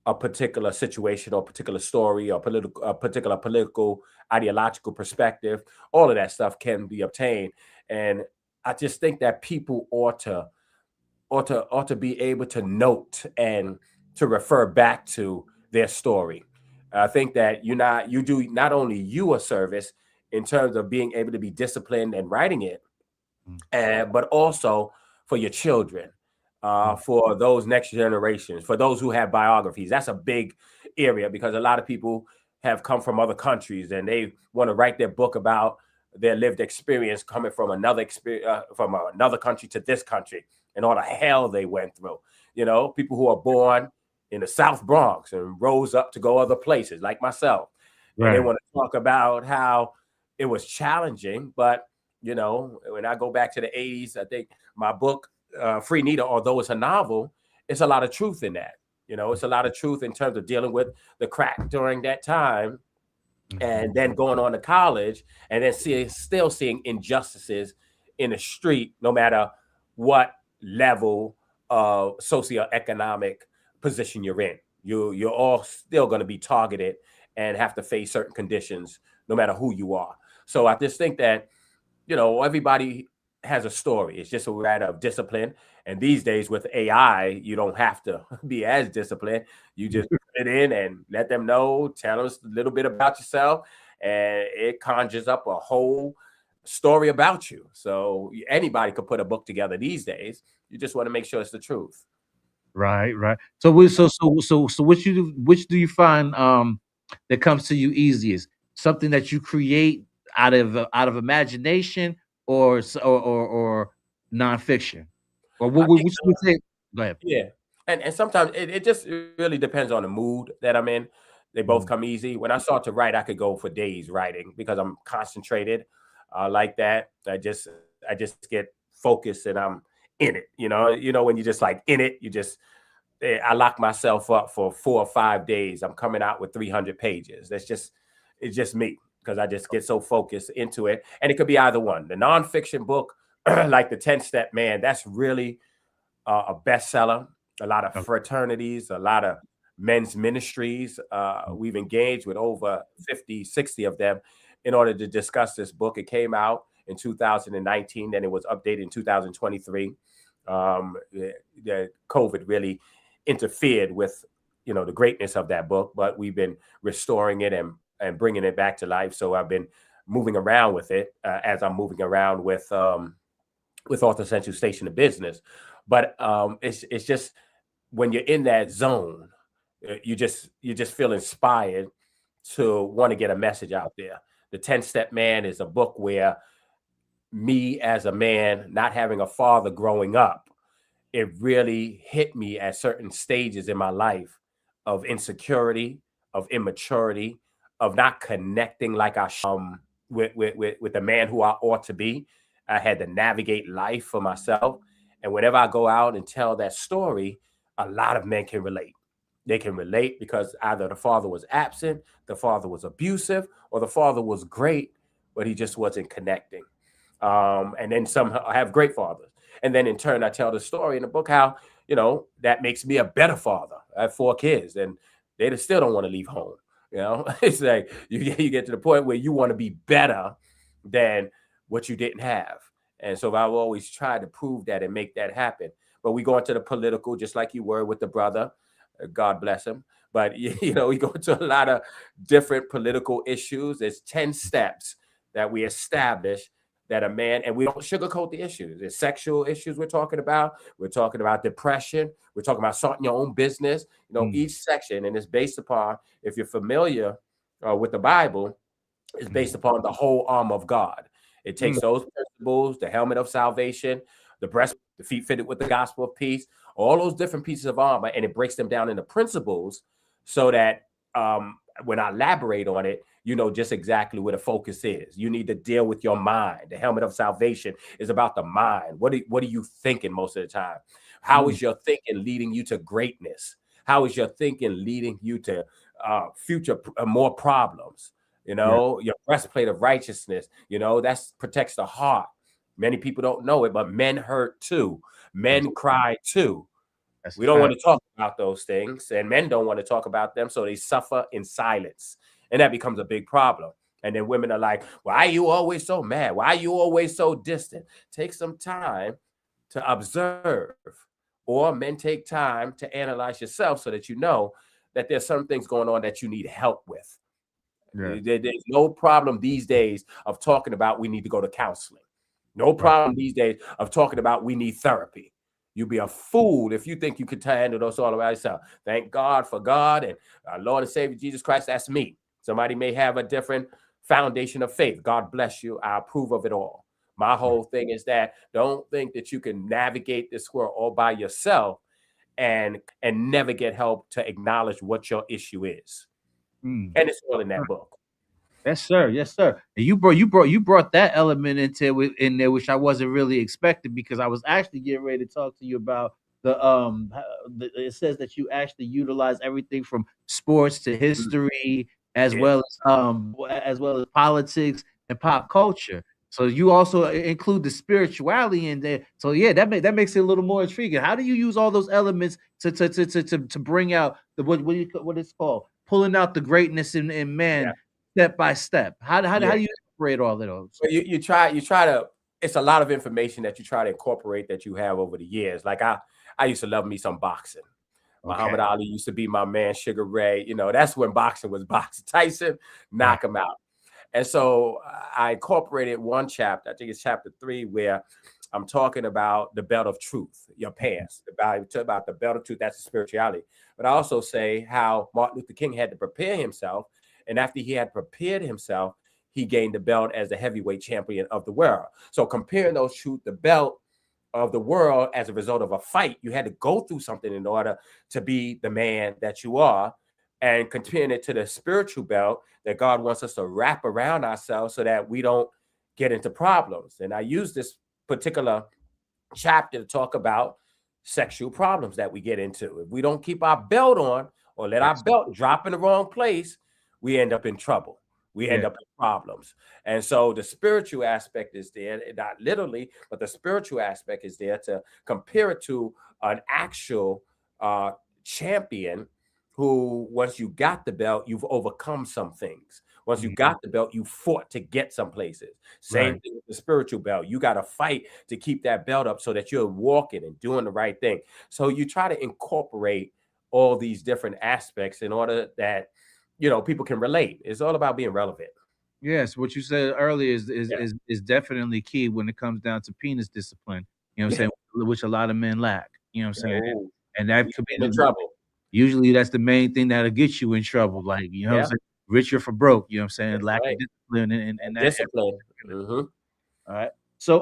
a particular situation or particular story or a particular political ideological perspective. All of that stuff can be obtained. And I just think that people ought to be able to note and to refer back to their story. I think that you do not only you a service in terms of being able to be disciplined and writing it, but also for your children, for those next generations, for those who have biographies. That's a big area because a lot of people have come from other countries and they want to write their book about their lived experience coming from another country to this country and all the hell they went through. You know, people who are born in the South Bronx and rose up to go other places like myself. And they want to talk about how it was challenging, but you know, when I go back to the 80s, I think my book, Free Nita, although it's a novel, it's a lot of truth in that. You know, it's a lot of truth in terms of dealing with the crack during that time and then going on to college and then still seeing injustices in the street, no matter what level of socioeconomic position you're in. You're all still going to be targeted and have to face certain conditions, no matter who you are. So I just think that, you know, everybody has a story. It's just a matter of discipline. And these days with AI, you don't have to be as disciplined. You just put it in and let them know, tell us a little bit about yourself, and it conjures up a whole story about you. So anybody could put a book together these days. You just want to make sure it's the truth.
Right. So which do you find that comes to you easiest? Something that you create out of imagination or nonfiction? Or which would you say? Go ahead.
Yeah. And sometimes it just really depends on the mood that I'm in. They both come easy. When I start to write, I could go for days writing because I'm concentrated like that. I just get focused and I'm in it. You know, when you just like in it, I lock myself up for 4 or 5 days. I'm coming out with 300 pages. It's just me because I just get so focused into it. And it could be either one. The nonfiction book, like the 10-Step Man, that's really a bestseller. A lot of fraternities, a lot of men's ministries. We've engaged with over 50, 60 of them in order to discuss this book. It came out in 2019, then it was updated in 2023. The COVID really interfered with, you know, the greatness of that book, but we've been restoring it and bringing it back to life. So I've been moving around with it as I'm moving around with Author Central Station of Business. But it's just when you're in that zone, you just feel inspired to want to get a message out there. The 10-Step Man is a book where me as a man, not having a father growing up, it really hit me at certain stages in my life of insecurity, of immaturity, of not connecting like I with the man who I ought to be. I had to navigate life for myself. And whenever I go out and tell that story, a lot of men can relate. They can relate because either the father was absent, the father was abusive, or the father was great, but he just wasn't connecting. And then some have great fathers. And then in turn, I tell the story in the book how, you know, that makes me a better father. I have 4 kids and they still don't want to leave home. You know, it's like you get to the point where you want to be better than what you didn't have. And so I've always tried to prove that and make that happen. But we go into the political, just like you were with the brother. God bless him. But, you know, we go into a lot of different political issues. There's 10 steps that we establish that a man, and we don't sugarcoat the issues. There's sexual issues we're talking about. We're talking about depression. We're talking about starting your own business. You know, each section, and it's based upon, if you're familiar with the Bible is based upon the whole armor of God. It takes those principles, the helmet of salvation, the breast, the feet fitted with the gospel of peace, all those different pieces of armor, and it breaks them down into principles so that when I elaborate on it, you know just exactly where the focus is. You need to deal with your mind. The helmet of salvation is about the mind. What are you thinking most of the time? How is your thinking leading you to greatness? How is your thinking leading you to future more problems? You know, your breastplate of righteousness, you know, that protects the heart. Many people don't know it, but men hurt too. Men cry too. We don't want to talk about those things, and men don't want to talk about them, so they suffer in silence, and that becomes a big problem. And then women are like, why are you always so mad? Why are you always so distant? Take some time to observe, or men take time to analyze yourself so that you know that there's some things going on that you need help with. There's no problem these days of talking about we need to go to counseling. No problem these days of talking about we need therapy. You'd be a fool if you think you could handle those all by yourself. Thank God for God and our Lord and Savior Jesus Christ. That's me. Somebody may have a different foundation of faith. God bless you. I approve of it all. My whole thing is that don't think that you can navigate this world all by yourself and never get help to acknowledge what your issue is. And it's all in that book.
Yes, sir. Yes, sir. And you brought that element in there, which I wasn't really expecting, because I was actually getting ready to talk to you about it says that you actually utilize everything from sports to history as well as politics and pop culture. So you also include the spirituality in there. So yeah, that makes it a little more intriguing. How do you use all those elements to bring out the what it's called, pulling out the greatness in man step by step? How do you incorporate all of those?
So you try to. It's a lot of information that you try to incorporate that you have over the years. Like I used to love me some boxing. Muhammad Ali used to be my man, Sugar Ray. You know, that's when boxing was boxing. Tyson, knock him out. And so I incorporated one chapter, I think it's chapter 3, where I'm talking about the belt of truth, your pants, about the belt of truth, that's the spirituality. But I also say how Martin Luther King had to prepare himself. And after he had prepared himself, he gained the belt as the heavyweight champion of the world. So comparing those two, the belt of the world as a result of a fight, you had to go through something in order to be the man that you are. And comparing it to the spiritual belt that God wants us to wrap around ourselves so that we don't get into problems. And I use this particular chapter to talk about sexual problems that we get into. If we don't keep our belt on or let our belt drop in the wrong place, we end up in trouble. We end up in problems. And so the spiritual aspect is there, not literally, but the spiritual aspect is there to compare it to an actual champion who, once you got the belt, you've overcome some things. Once you got the belt, you fought to get some places. Same thing with the spiritual belt. You got to fight to keep that belt up so that you're walking and doing the right thing. So you try to incorporate all these different aspects in order that, you know, people can relate. It's all about being relevant.
Yes, what you said earlier is definitely key when it comes down to penis discipline. You know what I'm saying? Which a lot of men lack. You know what I'm saying? And that could be
in trouble.
Usually that's the main thing that'll get you in trouble. Like, you know what I'm saying? Richer for broke, you know what I'm saying?
That's
Lack
right.
of discipline and that.
Discipline.
All right. So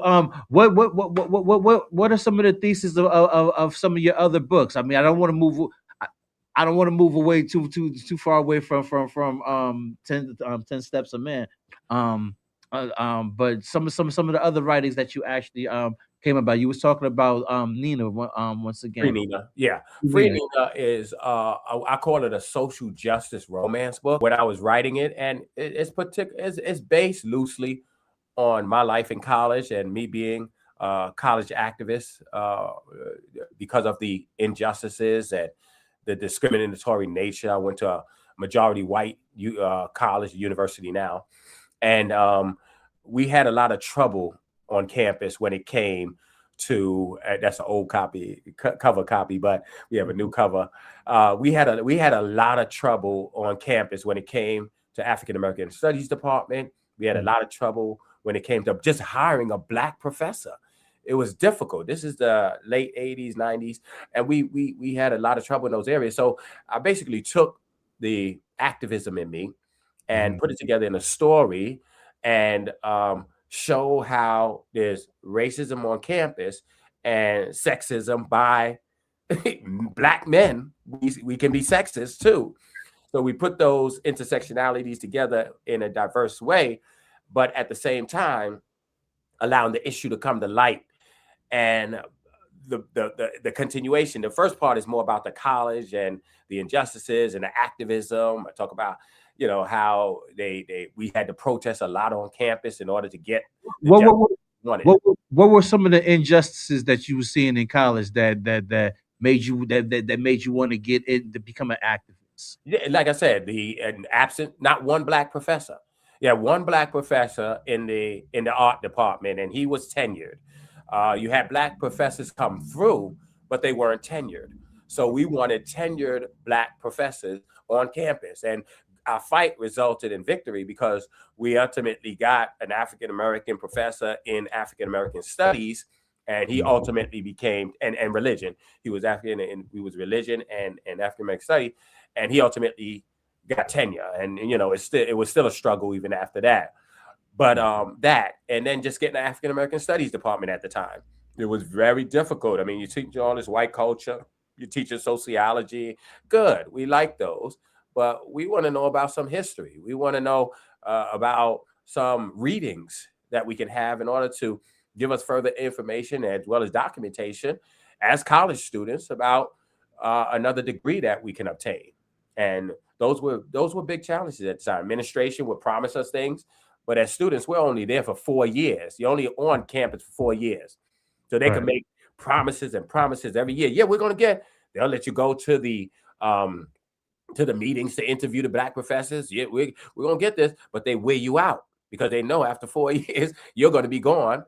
what are some of the theses of some of your other books? I mean, I don't want to move away too far away from 10 Steps of Man. But some of the other writings that you actually came about. You was talking about Nina once again.
Free Nina. Yeah. Free Nina is I call it a social justice romance book when I was writing it, and it's based loosely on my life in college and me being a college activist because of the injustices and the discriminatory nature. I went to a majority white college, university now, and we had a lot of trouble on campus when it came to that's an old cover copy, but we have a new cover. We had a lot of trouble on campus when it came to African American Studies department. We had a lot of trouble when it came to just hiring a Black professor. It was difficult. This is the late 80s, 90s, and we had a lot of trouble in those areas. So I basically took the activism in me and put it together in a story and show how there's racism on campus and sexism by Black men. We can be sexist too. So we put those intersectionalities together in a diverse way, but at the same time, allowing the issue to come to light. And the continuation. The first part is more about the college and the injustices and the activism. I talk about, you know, how we had to protest a lot on campus in order to get the justice we wanted.
What were some of the injustices that you were seeing in college that made you made you want to get in to become an activist?
Yeah, like I said, not one Black professor. Yeah, one Black professor in the art department, and he was tenured. You had Black professors come through, but they weren't tenured. So we wanted tenured Black professors on campus, and our fight resulted in victory because we ultimately got an African American professor in African American studies, and he ultimately became and religion. He was African, and he was religion and African American study, and he ultimately got tenure. And you know, it was still a struggle even after that. But that, and then just getting the African American Studies department at the time, it was very difficult. I mean, you teach all this white culture, you teach sociology, good. We like those, but we want to know about some history. We want to know about some readings that we can have in order to give us further information as well as documentation as college students about another degree that we can obtain. And those were big challenges at the time. Administration would promise us things, but as students, we're only there for 4 years. You're only on campus for 4 years. So they can make promises and promises every year. Yeah, they'll let you go to the meetings to interview the Black professors. Yeah, we're going to get this, but they wear you out because they know after 4 years, you're going to be gone.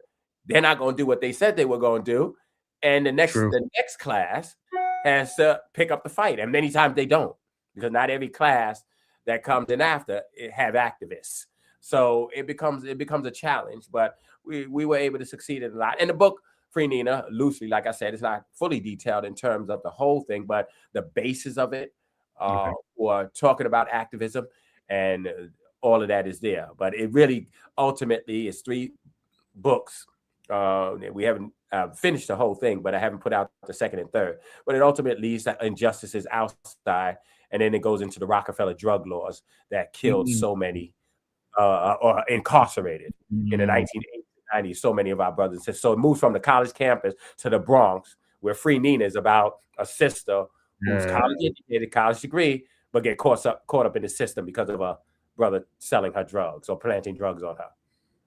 They're not going to do what they said they were going to do. And the next class has to pick up the fight. And many times they don't, because not every class that comes in after have activists. So it becomes a challenge, but we were able to succeed in a lot. And the book, Free Nina, loosely, like I said, it's not fully detailed in terms of the whole thing, but the basis of it, or talking about activism, and all of that is there. But it really ultimately is 3 books. We haven't finished the whole thing, but I haven't put out the second and third. But it ultimately leads to injustices outside, and then it goes into the Rockefeller drug laws that killed so many. Or incarcerated in the 1980s, 90s, so many of our brothers and sisters. So it moves from the college campus to the Bronx, where Free Nina is about a sister who's college educated, college degree, but get caught up in the system because of a brother selling her drugs or planting drugs on her.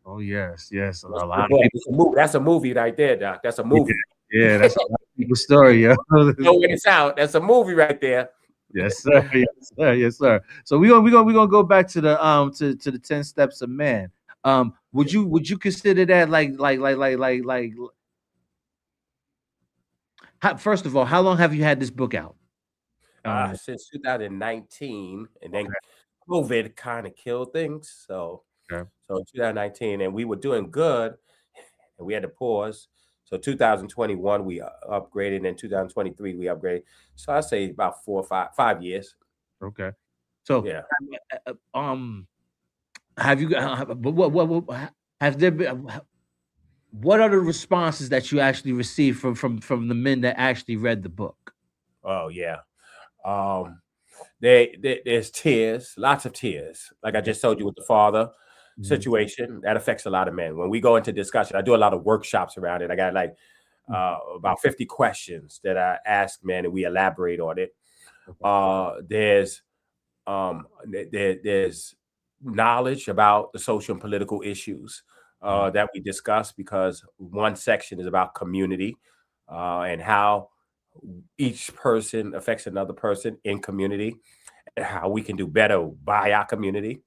Oh yes. A
lot of people. That's a movie right there, Doc. That's a movie.
Yeah, that's a lot of people's story, yo.
So when it's out, that's a movie right there.
Yes, sir. Yes, sir. So we're gonna go back to the to the 10 steps of man. Would you consider that first of all, how long have you had this book out?
Since 2019, and then COVID kind of killed things. So 2019, and we were doing good, and we had to pause. So 2021 we upgraded, and 2023 we upgraded. So I say about 5 years.
Okay. So
yeah.
Have you what have there been? What are the responses that you actually received from the men that actually read the book?
Oh yeah. There's tears, lots of tears. Like I just told you with the father situation, that affects a lot of men. When we go into discussion, I do a lot of workshops around it. I got like about 50 questions that I ask men, and we elaborate on it. There's knowledge about the social and political issues that we discuss, because one section is about community and how each person affects another person in community, and how we can do better by our community.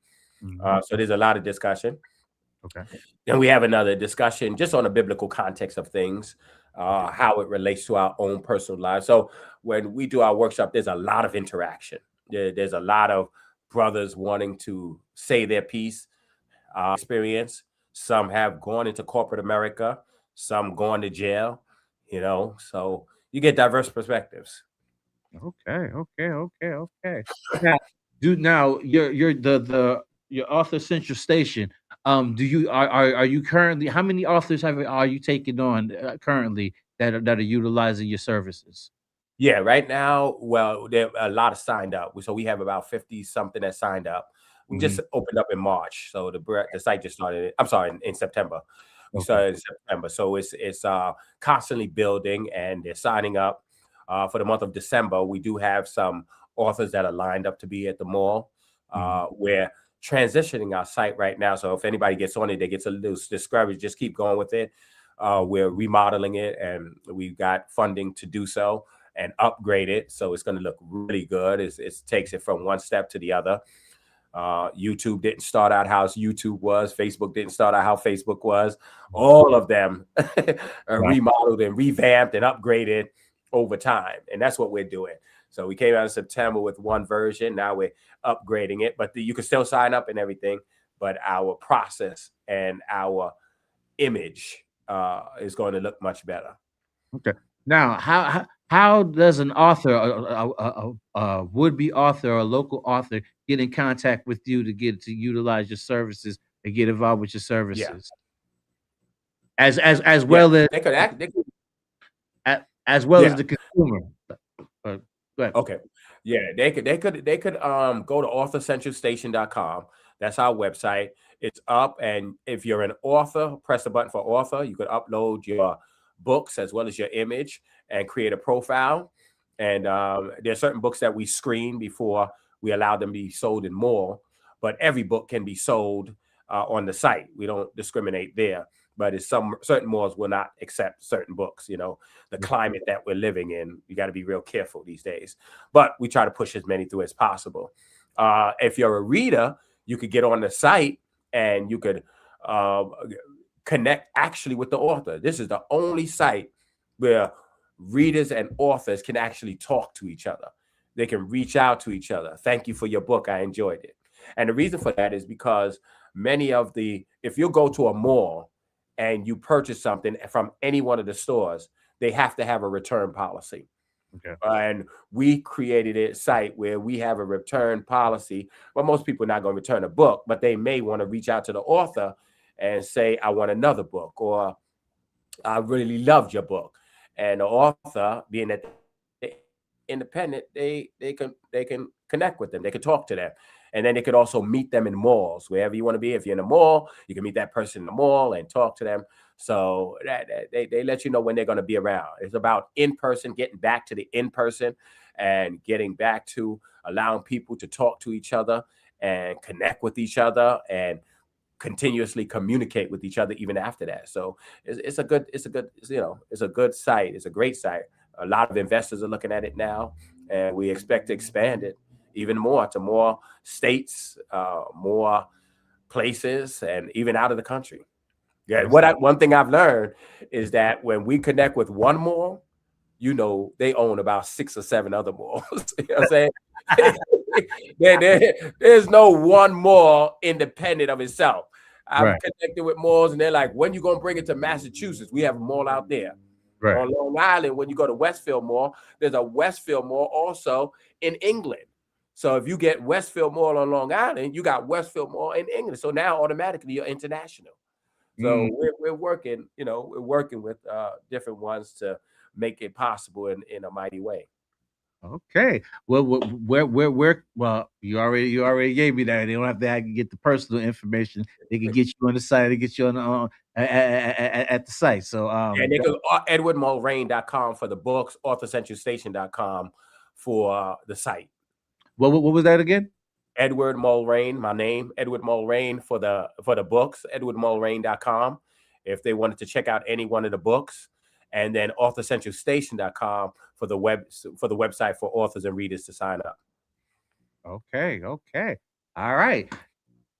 So there's a lot of discussion.
Okay.
Then we have another discussion just on the biblical context of things, how it relates to our own personal lives. So when we do our workshop, there's a lot of interaction. There's a lot of brothers wanting to say their piece, experience. Some have gone into corporate America, some gone to jail, so you get diverse perspectives.
Okay. Now, you're your author central station. Do you are you currently, how many authors are you taking on currently that are utilizing your services?
Yeah, right now, well, there are a lot of signed up. So we have about 50 something that signed up. We just
Mhm.
opened up in March, so the site just started. I'm sorry, in September. We
Okay.
started in September, so it's constantly building, and they're signing up for the month of December. We do have some authors that are lined up to be at the mall. We're transitioning our site right now, so if anybody gets on it, they get a little discouraged. Just keep going with it. We're remodeling it, and we've got funding to do so and upgrade it, so it's going to look really good. It takes it from one step to the other. YouTube didn't start out how YouTube was. Facebook didn't start out how Facebook was. All of them are remodeled and revamped and upgraded over time, and that's what we're doing. So we came out in September with one version. Now we're upgrading it, but you can still sign up and everything. But our process and our image is going to look much better.
Okay. Now, how does an author, a would-be author or a local author, get in contact with you to utilize your services and get involved with your services? As well as
they could act. They could,
as well as
yeah.
the consumer. Go ahead.
Okay. Yeah, they could go to authorcentralstation.com. That's our website. It's up, and if you're an author, press the button for author. You could upload your books as well as your image and create a profile. And there are certain books that we screen before we allow them to be sold in mall, but every book can be sold on the site. We don't discriminate there. But it's certain malls will not accept certain books. You know, the climate that we're living in, you got to be real careful these days. But we try to push as many through as possible. If you're a reader, you could get on the site and you could connect actually with the author. This is the only site where readers and authors can actually talk to each other. They can reach out to each other. Thank you for your book. I enjoyed it. And the reason for that is because if you go to a mall and you purchase something from any one of the stores, they have to have a return policy.
Okay.
And we created a site where we have a return policy. Well, most people are not going to return a book, but they may want to reach out to the author and say, I want another book, or I really loved your book. And the author, being that independent, they can connect with them. They can talk to them. And then they could also meet them in malls, wherever you want to be. If you're in a mall, you can meet that person in the mall and talk to them. So they let you know when they're going to be around. It's about in-person, getting back to the in-person and getting back to allowing people to talk to each other and connect with each other and continuously communicate with each other even after that. So it's a good site. It's a great site. A lot of investors are looking at it now, and we expect to expand it even more to more states, more places, and even out of the country. Yeah, one thing I've learned is that when we connect with one mall, they own about 6 or 7 other malls. You know what I'm saying? There's no one mall independent of itself. I've connected with malls, and they're like, when you gonna bring it to Massachusetts? We have a mall out there.
Right.
On Long Island, when you go to Westfield Mall, there's a Westfield Mall also in England. So if you get Westfield Mall on Long Island, you got Westfield Mall in England. So now automatically you're international. So we're working, with different ones to make it possible in a mighty way.
Okay. Well, well, you already gave me that. They don't have to get the personal information. They can get you on the site. They get you on at the site. So
and they go edwardmulrain.com for the books, authorcentralstation.com for the site.
What was that again?
Edward Mulrain, my name, Edward Mulrain for the books, edwardmulrain.com if they wanted to check out any one of the books, and then authorcentralstation.com for the website for authors and readers to sign up.
Okay. All right.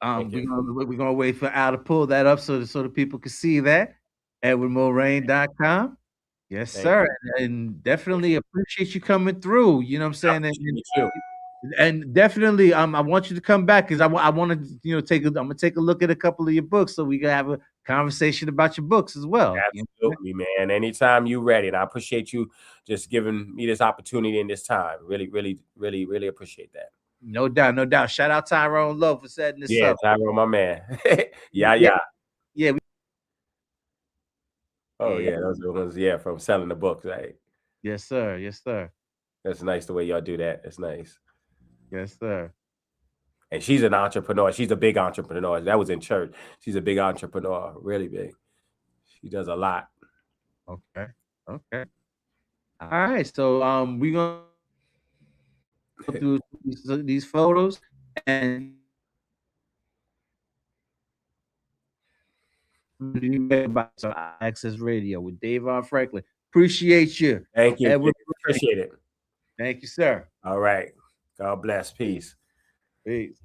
We're gonna wait for Al to pull that up so the people can see that. edwardmulrain.com. Yes, sir. And definitely appreciate you coming through. You know what I'm saying?
Me too.
And definitely, I want you to come back because I want to, I'm gonna take a look at a couple of your books so we can have a conversation about your books as well.
Absolutely, man. Anytime you're ready, and I appreciate you just giving me this opportunity and this time. Really, really, really, really appreciate that.
No doubt, no doubt. Shout out Tyrone Love for setting this
Yeah,
up.
Tyrone, my man.
Yeah.
Yeah. Oh yeah, those are the ones. Yeah, from selling the books, right?
Yes, sir. Yes, sir.
That's nice the way y'all do that. It's nice.
Yes, sir.
And she's an entrepreneur. She's a big entrepreneur. That was in church. She's a big entrepreneur, really big. She does a lot.
Okay. Okay. All right. So we're gonna go through these photos and so Access Radio with Davon Franklin. Appreciate you.
Thank you.
Edward,
Appreciate it.
Thank you, sir.
All right. God bless. Peace.
Peace.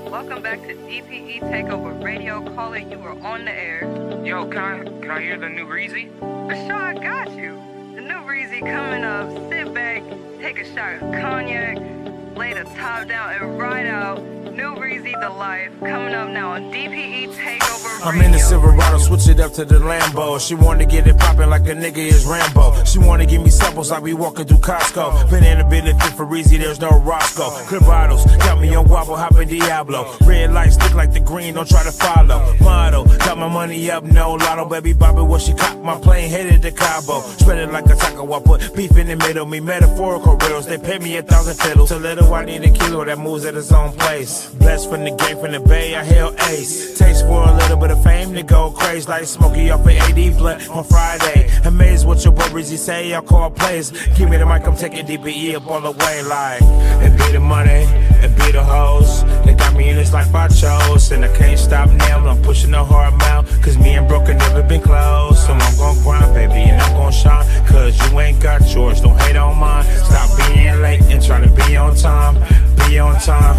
Welcome back to DPE Takeover Radio. Caller, you are on the air.
Yo, can I hear the new Reezy?
Sure, I got you. The new Reezy coming up. Sit back, take a shot of cognac, lay the top down and ride out. New Reezy The Life coming up now on DPE Takeover Radio.
I'm in the Silverado, switch it up to the Lambo. She wanna get it poppin' like a nigga is Rambo. She wanna give me samples like we walking through Costco. Been in a benefit for Reezy, there's no Roscoe. Clear bottles, got me on wobble, hoppin' Diablo. Red lights look like the green, don't try to follow. Motto, got my money up, no lotto. Baby Bobby, what she cop, my plane headed to Cabo. Spread it like a taco, I put beef in the middle. Me metaphorical riddles, they pay me 1,000 fiddles. A little, I need a kilo that moves at its own place. Blessed from the game, from the bay, I hail ace. Taste for a little bit of fame to go crazy like Smokey off of AD Blunt on Friday. Amazed what your boy Breezy say, I'll call plays. Give me the mic, I'm taking DPE up all the way like. It be the money, it be the hoes. They got me in this life I chose. And I can't stop now, I'm pushing the hard mouth. Cause me and Brooke have never been close. So I'm gon' grind, baby, and I'm gon' shine. Cause you ain't got yours, don't hate on mine. Stop being late and try to be on time. Be on time,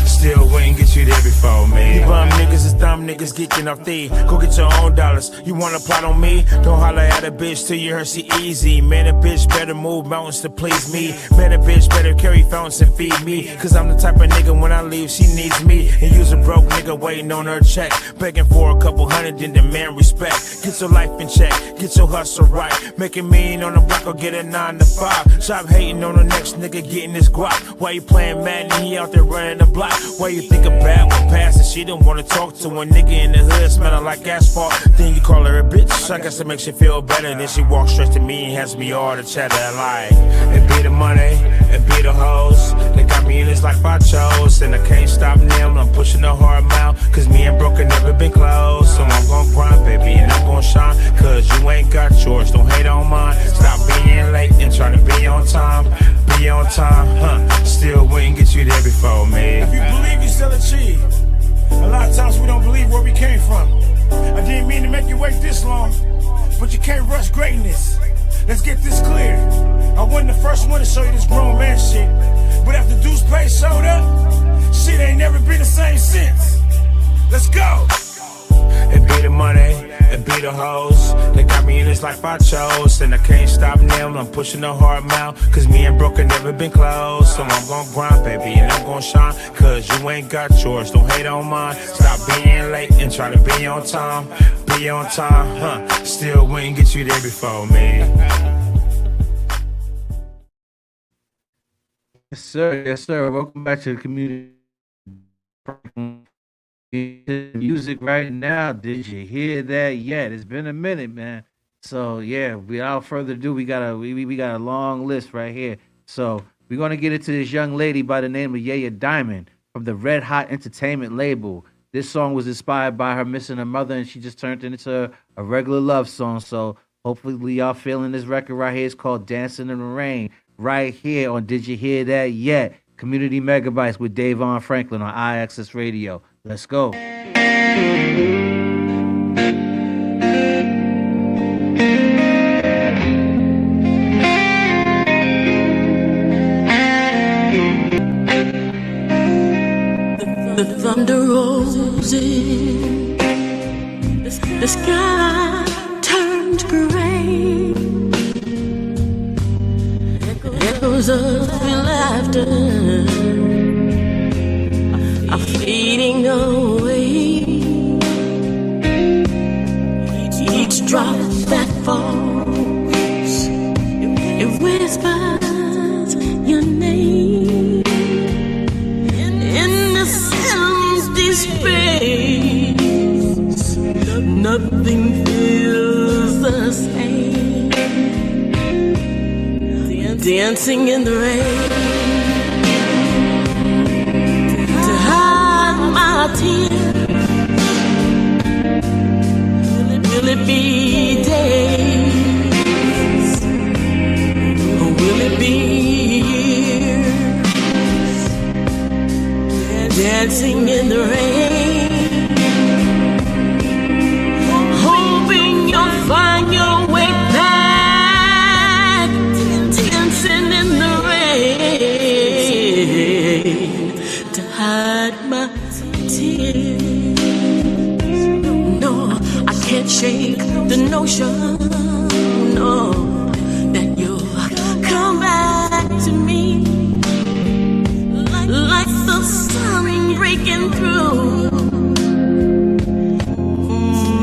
still wouldn't get you there before me. You bum niggas is dumb niggas geeking off thee. Go get your own dollars. You wanna plot on me? Don't holler at a bitch till you heard she easy. Man, a bitch better move mountains to please me. Man, a bitch better carry fountains and feed me. Cause I'm the type of nigga when I leave, she needs me. And use a broke nigga waiting on her check. Begging for a couple hundred and demand respect. Get your life in check, get your hustle right. Make it mean on the block or get a 9 to 5. Stop hating on the next nigga getting his guap. Why you playing mad and he out there running the block? Why you think a bad one passes? She don't wanna talk to a nigga in the hood smelling like asphalt. Then you call her a bitch, I guess it makes you feel better. Then she walks straight to me and has me all the chatter like. It be the money, it be the hoes. They got me in this life I chose. And I can't stop now, I'm pushing the hard mouth. Cause me and Brooke have never been close. So I'm gon' grind, baby, and I'm gon' shine. Cause you ain't got yours, don't hate on mine. Stop being late and try to be on time. Be on time, still wouldn't get you there before me.
If you believe you still achieve. A lot of times we don't believe where we came from. I didn't mean to make you wait this long, but you can't rush greatness. Let's get this clear. I wasn't the first one to show you this grown man shit, but after Deuce Pay showed up, shit ain't never been the same since. Let's go.
It be the money, it be the hoes. They got me in this life I chose. And I can't stop now, I'm pushing the hard mouth. Cause me and Brooke have never been close. So I'm gon' grind, baby, and I'm gon' shine. Cause you ain't got yours, don't hate on mine. Stop being late and try to be on time. Be on time, still wouldn't get you there before me.
Yes, sir. Yes, sir. Welcome back to the community. Music right now. Did you hear that yet? It's been a minute, man. So yeah, without further ado, we got a long list right here. So we're gonna get into this young lady by the name of Yaya Diamond from the Red Hot Entertainment label. This song was inspired by her missing her mother, and she just turned it into a regular love song. So hopefully y'all feeling this record right here. It's called Dancing in the Rain right here on Did You Hear That Yet? Community Megabytes with Davon Franklin on IAXIS Radio. Let's go.
The thunder rolls in, the sky turns gray, echoes tears of laughter are fading away. Each drop that falls, it whispers your name. In this empty space, nothing feels the same. Dancing in the rain to hide my tears. Will it be days, or will it be years? Dancing in the rain, hoping you'll find your way back. Dancing in the rain to hide my tears. No, I can't shake the notion, no, that you'll come back to me like the sun breaking through,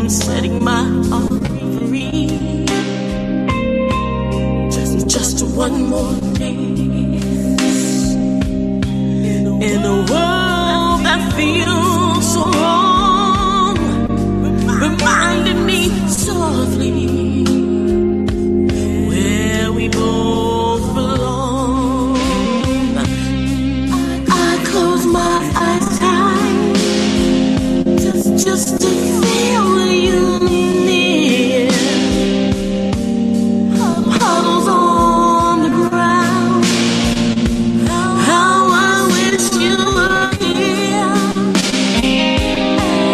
setting my heart free. Just one more dance in a world that feels so wrong, reminding me softly where we both belong. I close my eyes tight just to feel you near. Puddles on the ground, how I wish you were here.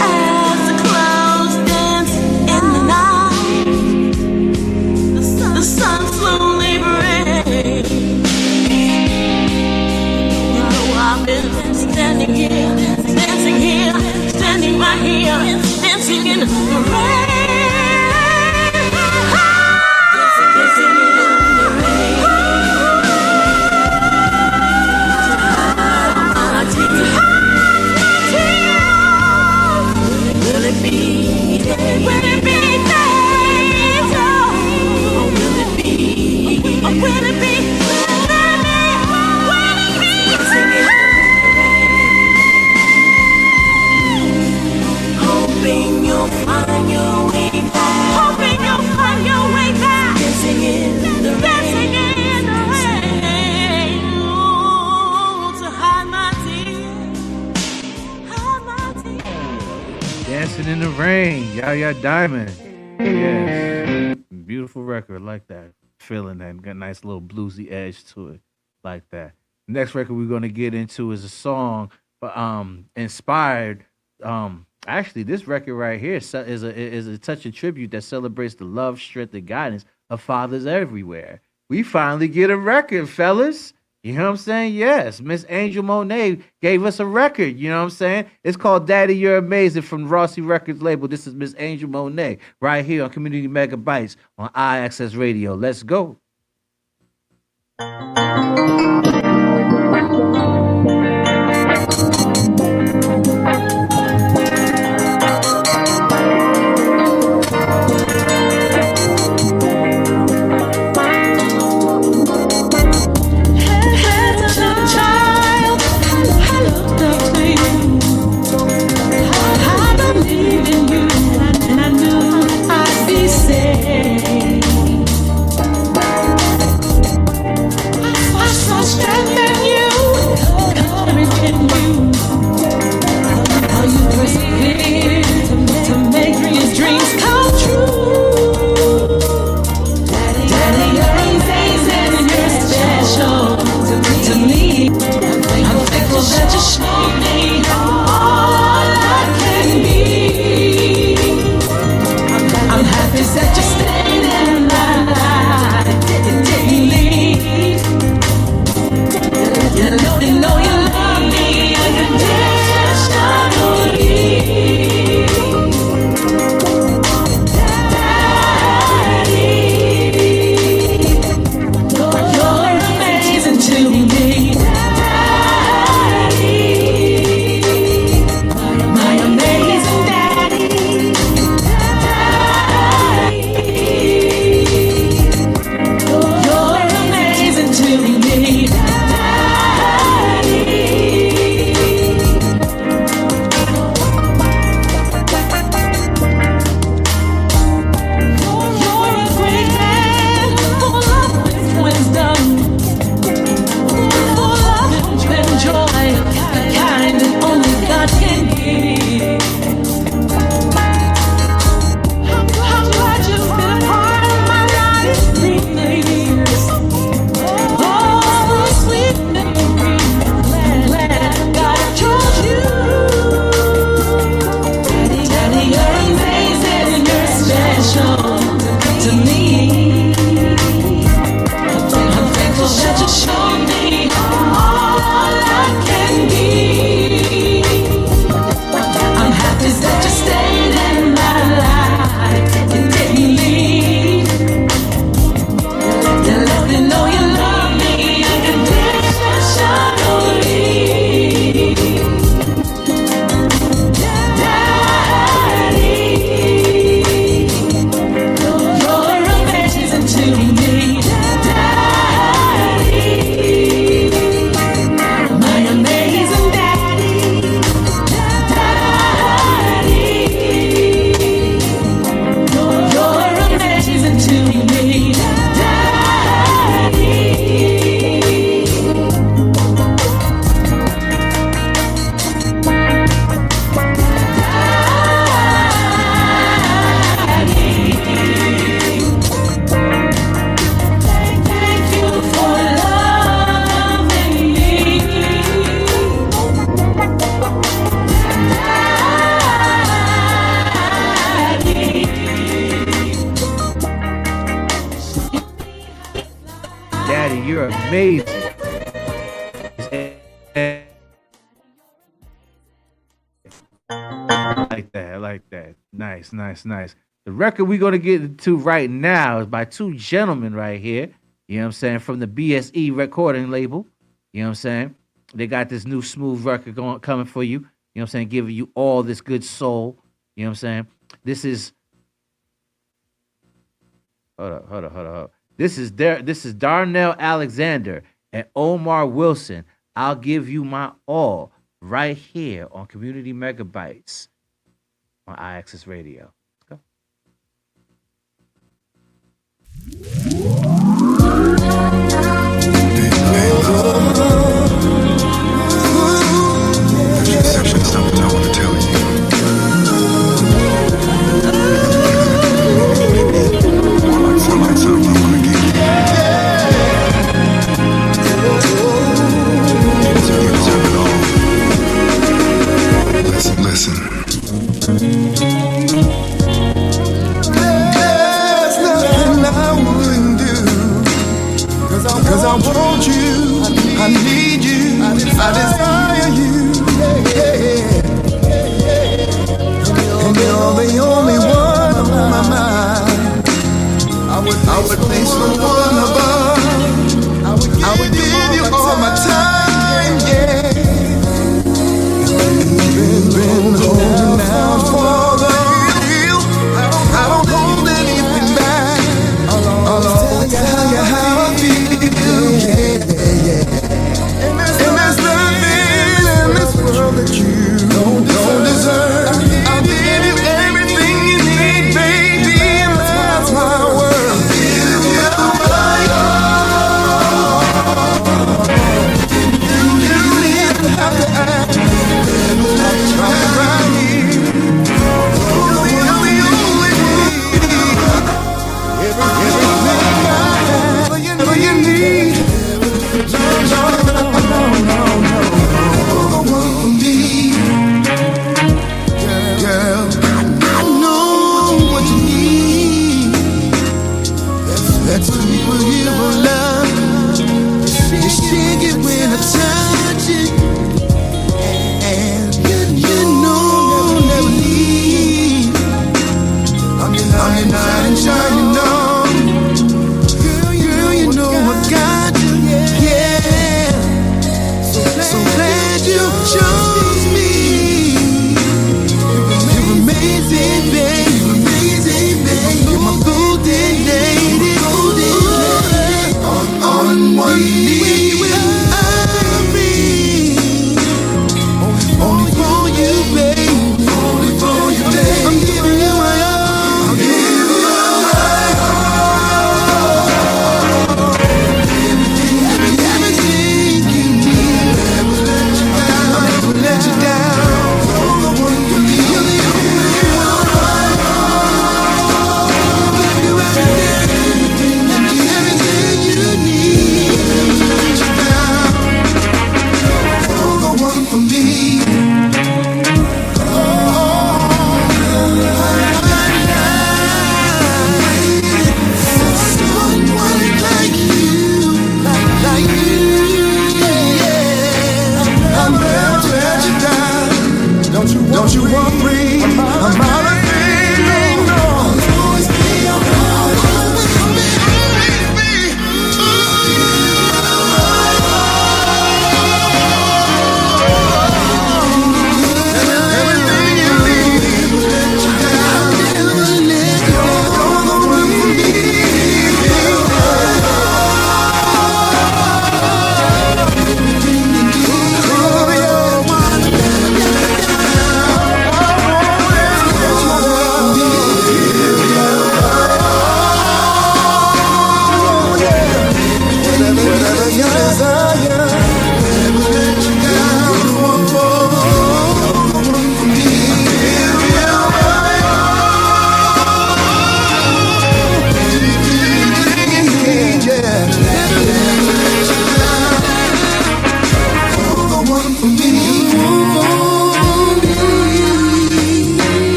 As the clouds dance in the night, the sun slowly breaks. You know I've been standing here, dancing here, standing right here, dancing in the rain. Will it be days? Will it be days? Oh, will it be? Oh, will it be? Hoping you'll find your way back. Hoping you'll find your way back. Dancing in the rain. Dancing in the rain. Oh, to hide my tears. Hide my tears.
Dancing in the Rain, Yaya Diamond. Yes. Beautiful record, like that. Feeling that. Got a nice little bluesy edge to it, like that. Next record we're going to get into is a song inspired. Actually, this record right here is a touching tribute that celebrates the love, strength, and guidance of fathers everywhere. We finally get a record, fellas. You know what I'm saying? Yes, Miss Angel Monet gave us a record. You know what I'm saying? It's called Daddy, You're Amazing from the Rossi Records label. This is Miss Angel Monet right here on Community Megabytes on IAXS Radio. Let's go.
I saw strength.
man. You're amazing. I like that. Nice. The record we're going to get into right now is by two gentlemen right here. You know what I'm saying? From the BSE recording label. You know what I'm saying? They got this new smooth record coming for you. You know what I'm saying? Giving you all this good soul. You know what I'm saying? This is... Hold up. This is Darnell Alexander and Omar Wilson. I'll give you my all right here on Community Megabytes on IAXIS Radio. Let's
Something I want to tell you. More like something I want to give you. You deserve it all. Listen. There's nothing I wouldn't do. Cause I want you, I need you, I desire you. And you're the only one on my mind. I would place no one above. I would give you all my time, yeah. Been holding out for the real. I don't hold anything back. I'll always tell you how I feel, yeah. And there's nothing in this world that you don't deserve. I'll give you everything you need, baby, and that's my word. I'll give you my all. You don't even have to ask. I'm right here. You're the only everything I have, whatever you need. Girl, I know what you need. That's what people give for love. You shake it when I touch it, and you know never leave. I'm your knight in shining on. Girl, you know I got you, yeah. So glad you chose me. You're amazing, babe. You're my golden lady. On one knee, I'll be only for you, babe. Only for you, babe. I'm giving you my all. I'm giving you my all.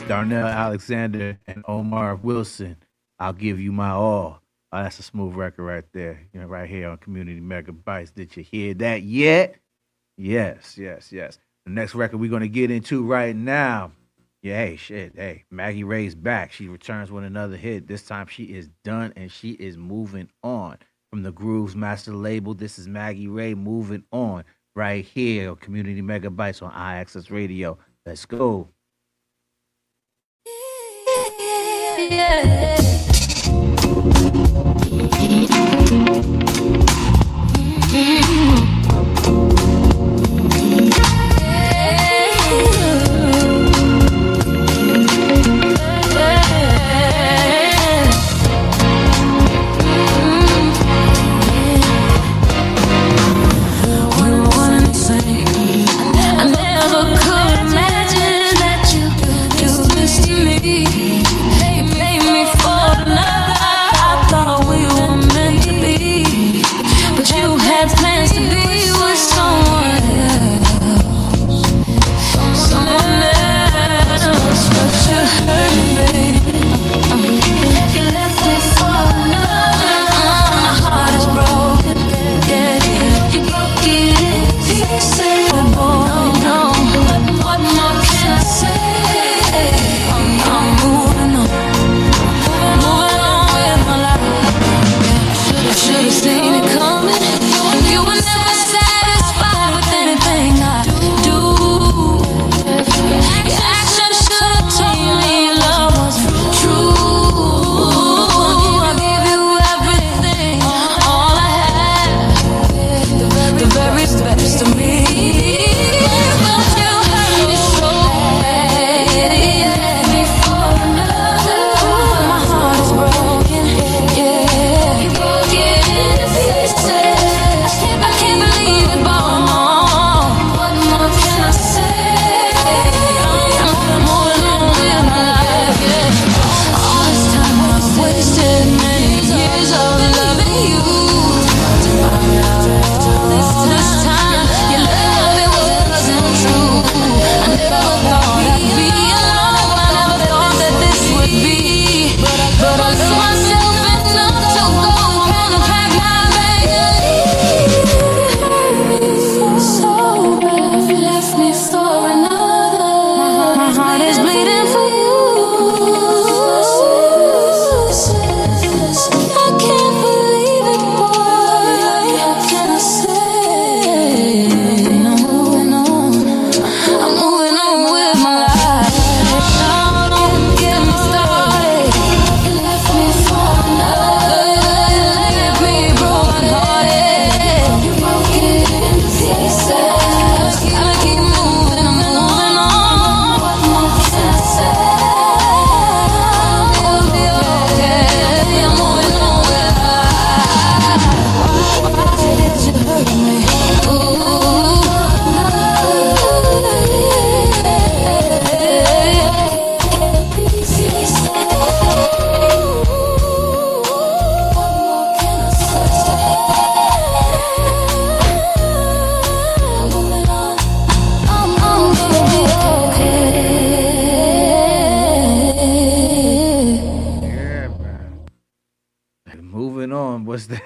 Darnell Alexander and Omar Wilson. I'll give you my all. Oh, that's a smooth record right there. You know, right here on Community Megabytes. Did you hear that yet? Yes. The next record we're gonna get into right now. Yeah, hey, Maggie Ray's back. She returns with another hit. This time she is done and she is moving on. From the Grooves Master label, this is Maggie Ray moving on right here on Community Megabytes on IAXIS Radio. Let's go.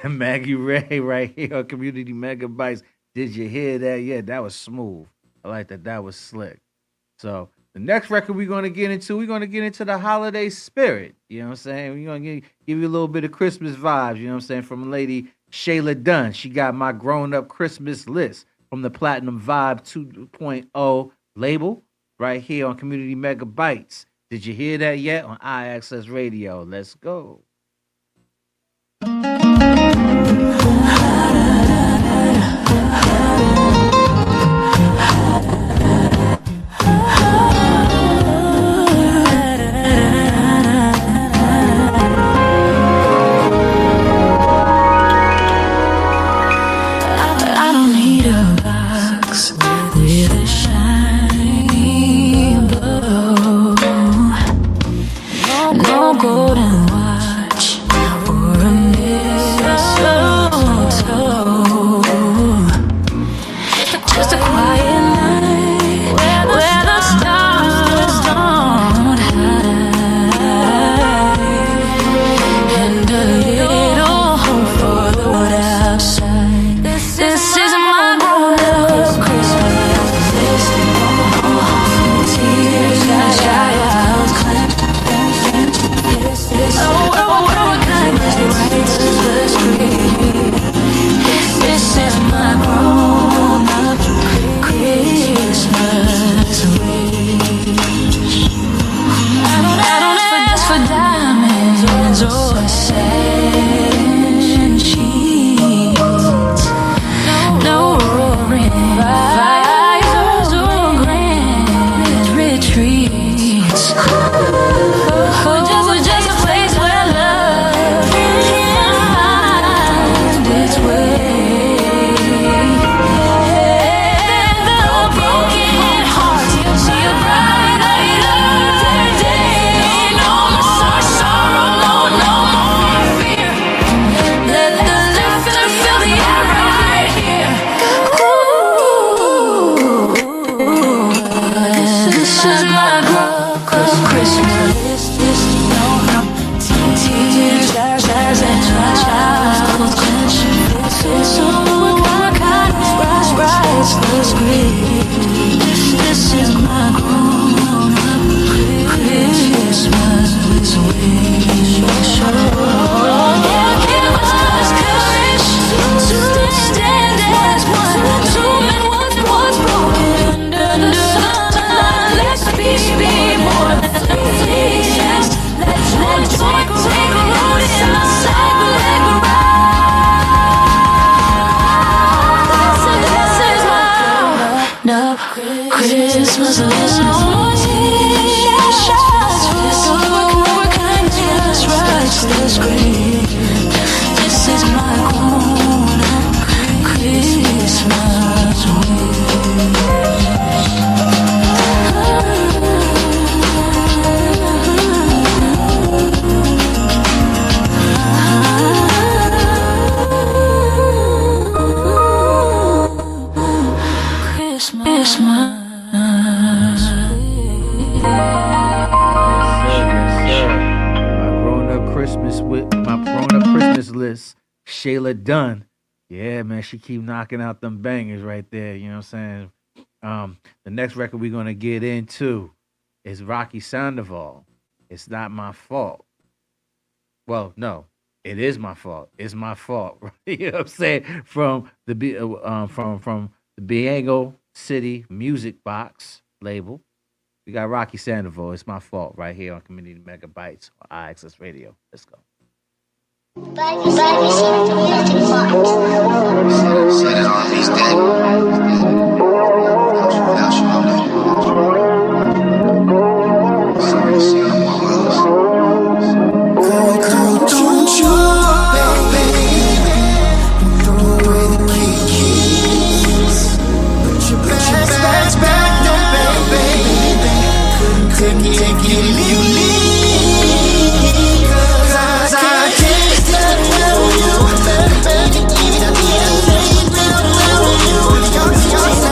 Maggie Ray right here on Community Megabytes. Did you hear that? Yeah, that was smooth. I like that. That was slick. So the next record we're going to get into the holiday spirit. You know what I'm saying? We're going to give you a little bit of Christmas vibes, you know what I'm saying, from lady Shayla Dunn. She got My Grown Up Christmas List from the Platinum Vibe 2.0 label right here on Community Megabytes. Did you hear that yet? On IAXIS Radio. Let's go.
Golden watch or a mistletoe. Just a quiet night where the stars don't is my Christmas. Tears, jazz, and childhood quench. So what kind of priceless grief? This is my grown-up Christmas wish. Yeah, give us courage to stand as one, to mend what's broken under the sun. Let's be more than things. Let's take a road inside the lake around. This is my Christmas list. Priceless grief. This is my grown-up Christmas
list, Shayla Dunn. Yeah, man, she keep knocking out them bangers right there. You know what I'm saying? The next record we're gonna get into is Rocky Sandoval. It's Not My Fault. Well, no, it is my fault. It's my fault. Right? You know what I'm saying? From the Biengo City Music Box label, we got Rocky Sandoval. It's My Fault right here on Community Megabytes on IAXIS Radio. Let's go.
Just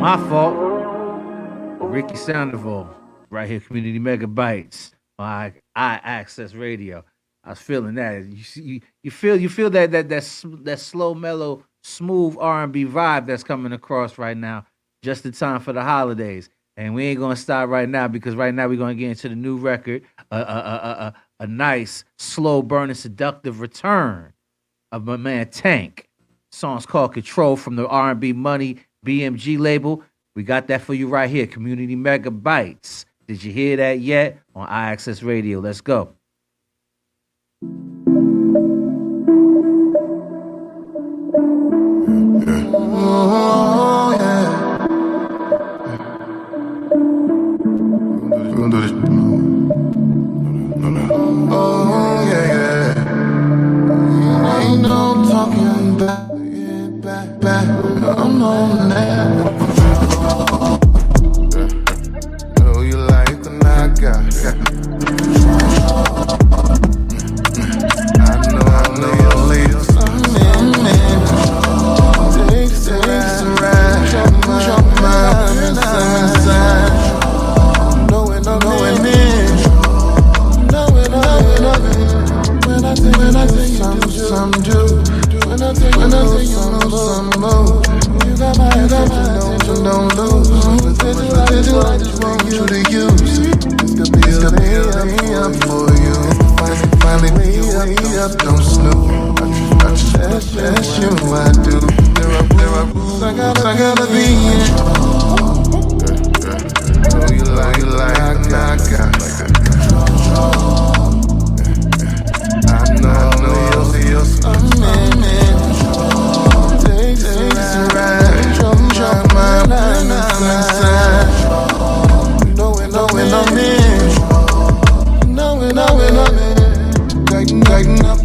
My fault. Ricky Sandoval, right here, Community Megabytes on IAXISRADio. I was feeling that. You feel that slow, mellow, smooth R&B vibe that's coming across right now, just in time for the holidays. And we ain't gonna stop right now because right now we're gonna get into the new record, a nice, slow burning, seductive return of my man Tank. Song's called Control from the R&B Money BMG label. We got that for you right here, Community Megabytes. Did you hear that yet? On IAXISRADIO. Let's go.
Oh, yeah. We're gonna do this. No. Oh, yeah. Ain't no talking back. I'm on that. Know you like the knockout. I know you'll leave something. Takes a ride. Jump my inside. Know it in. When I say some do. When I say you know some more. You got my attention, don't lose. This is what I just want you to use. It's the building up for you. Finally way up, don't snooze. That's you, I do. There are rules I gotta be in. Know you like knockout. I know you'll see us. Takes a ride. Jump my inside. Know it, I'm in. Know it, I'm in. Tighten up.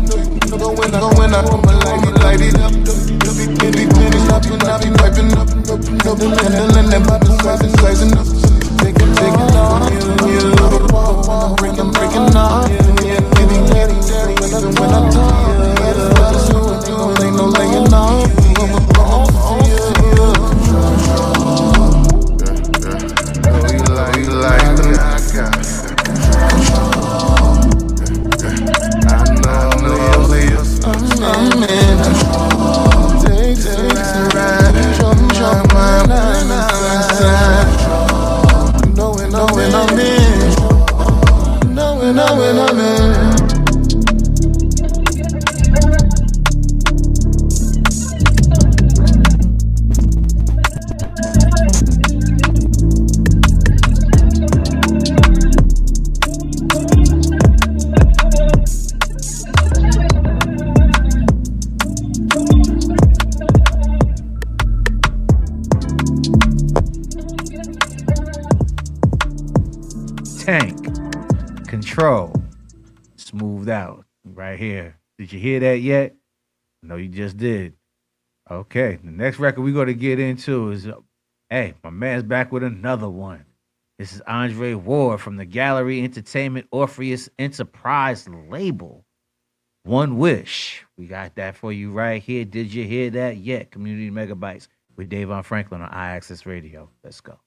Going up, I'ma light it up. Be cleaning up and I be wiping up. Handling them up and sizing up. Taking off you. Breaking off you. Getting ready when I talk. Ain't no laying off. You like the knockout. I know you'll leave some in. Takes a ride. Jump my inside. Knowing I'm in. Knowing I'm in.
Tank, Control, smoothed out right here. Did you hear that yet? No, you just did. Okay, the next record we're going to get into is, my man's back with another one. This is Andre Ward from the Gallery Entertainment Orpheus Enterprise label. One Wish. We got that for you right here. Did you hear that yet? Community Megabytes with DAVON Franklin on IAXISRADIO. Let's go.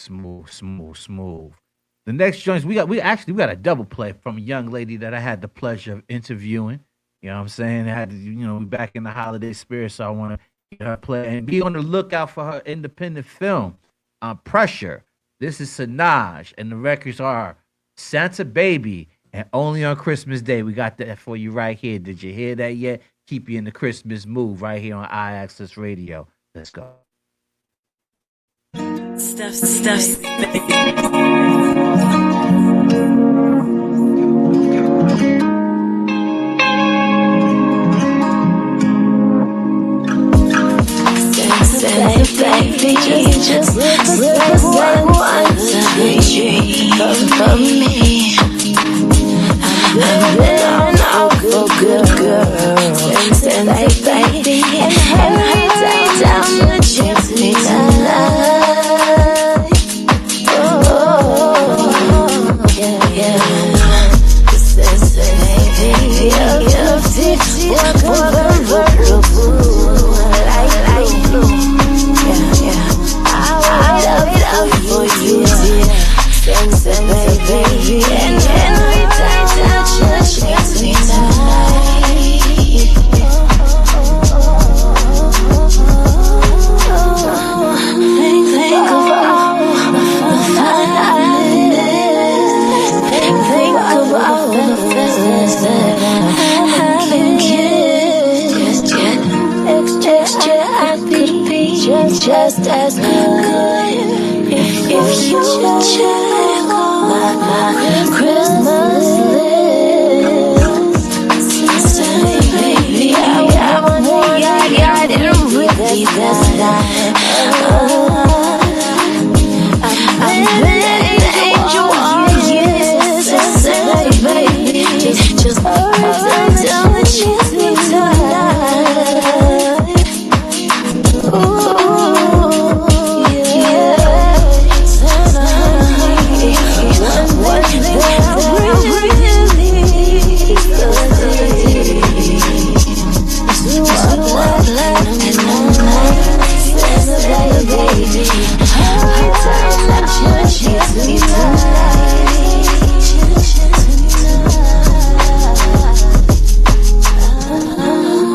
Smooth. The next joints we got a double play from a young lady that I had the pleasure of interviewing. You know what I'm saying? I had to, we back in the holiday spirit, so I want to get her play and be on the lookout for her independent film, Pressure. This is Sinaj, and the records are Santa Baby and Only on Christmas Day. We got that for you right here. Did you hear that yet? Keep you in the Christmas mood right here on IAXIS Radio. Let's go.
Stuff, baby, just slip one tree for me. I've been an good girl since baby, and every day down the chimney tonight. Oh, yeah. Since baby, you're 50, like blue. I wait up for you, dear. Since baby, and every time that you chase me tonight. Think of all the fun I missed. Think of all the business that I haven't kissed yet. I could be just as good if you check my Christmas list. Say, baby, I want more. I didn't really this time. I've been an angel all years. Say, baby, just tell the chance me tonight.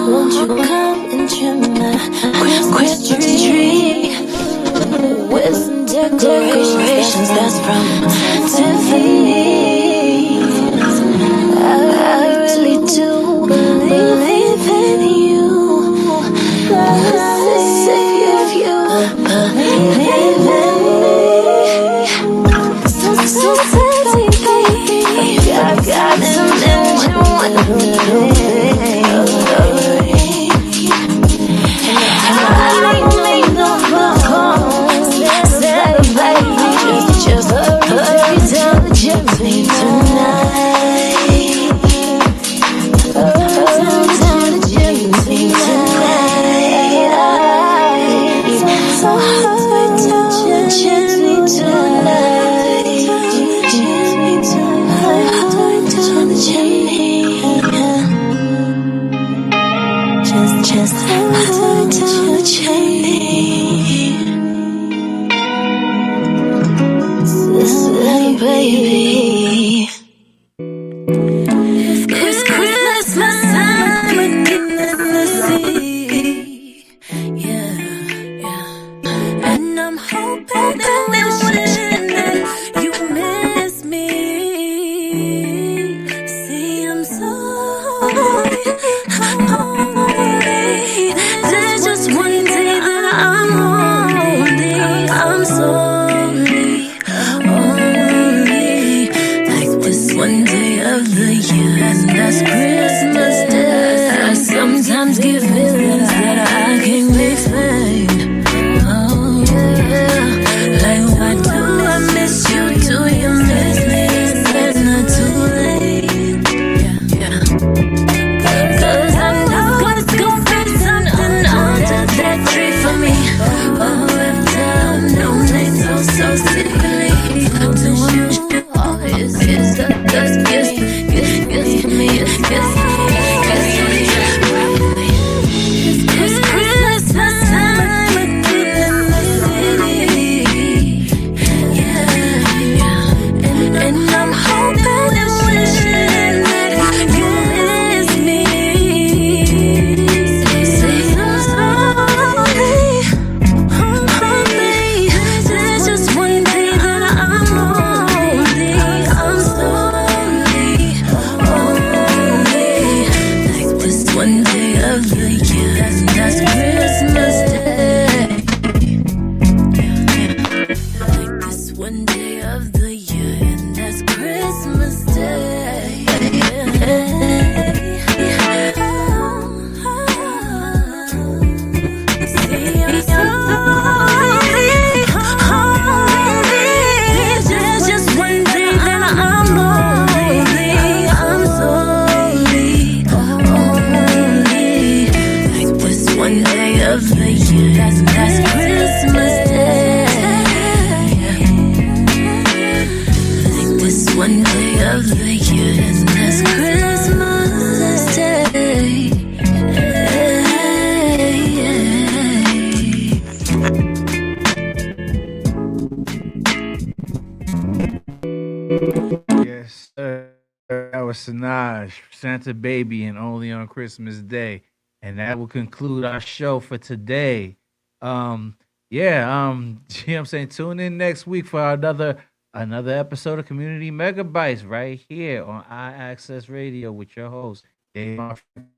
Won't you come and trim my Christmas tree with some decorations that's from Tiffany? I really do believe in you. If you believe in me, so baby, I got some engine with me. Just hurry down the chimney tonight. Down the chimney tonight. So hurry down the chimney tonight. Hurry down the chimney. Just hurry down the chimney. Baby, it's Christmas time in the sea. Yeah. And I'm hoping and wishing that you miss me. See, I'm sorry. There's just one day that I'm sorry. One day of the year, and that's Christmas Day.
Yes, sir. That was Sinaj, Santa Baby, and Only on Christmas Day. And that will conclude our show for today. Yeah, you know what I'm saying? Tune in next week for another episode of Community Megabytes right here on IAXISRADIO with your host, Dave.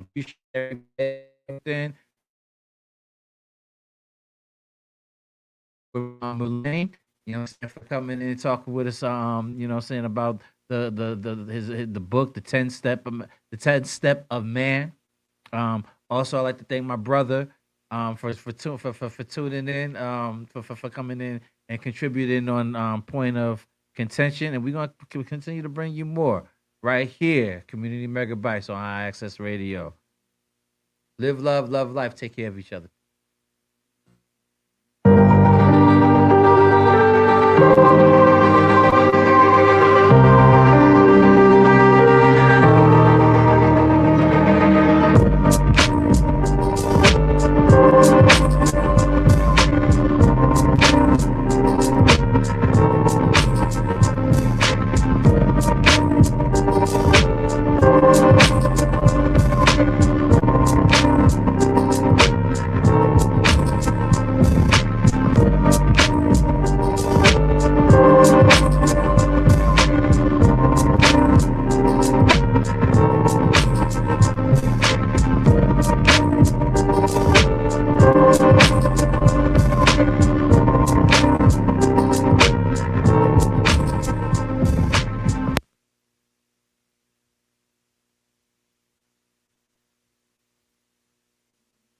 Appreciate everything. Lane, you know what I'm saying, for coming in and talking with us, you know what I'm saying, about the book, the 10th step of man. Also I'd like to thank my brother for tuning in, for coming in and contributing on Point of Contention, and we're gonna continue to bring you more right here, Community Megabytes on IAXISRADIO. Live, love life, take care of each other.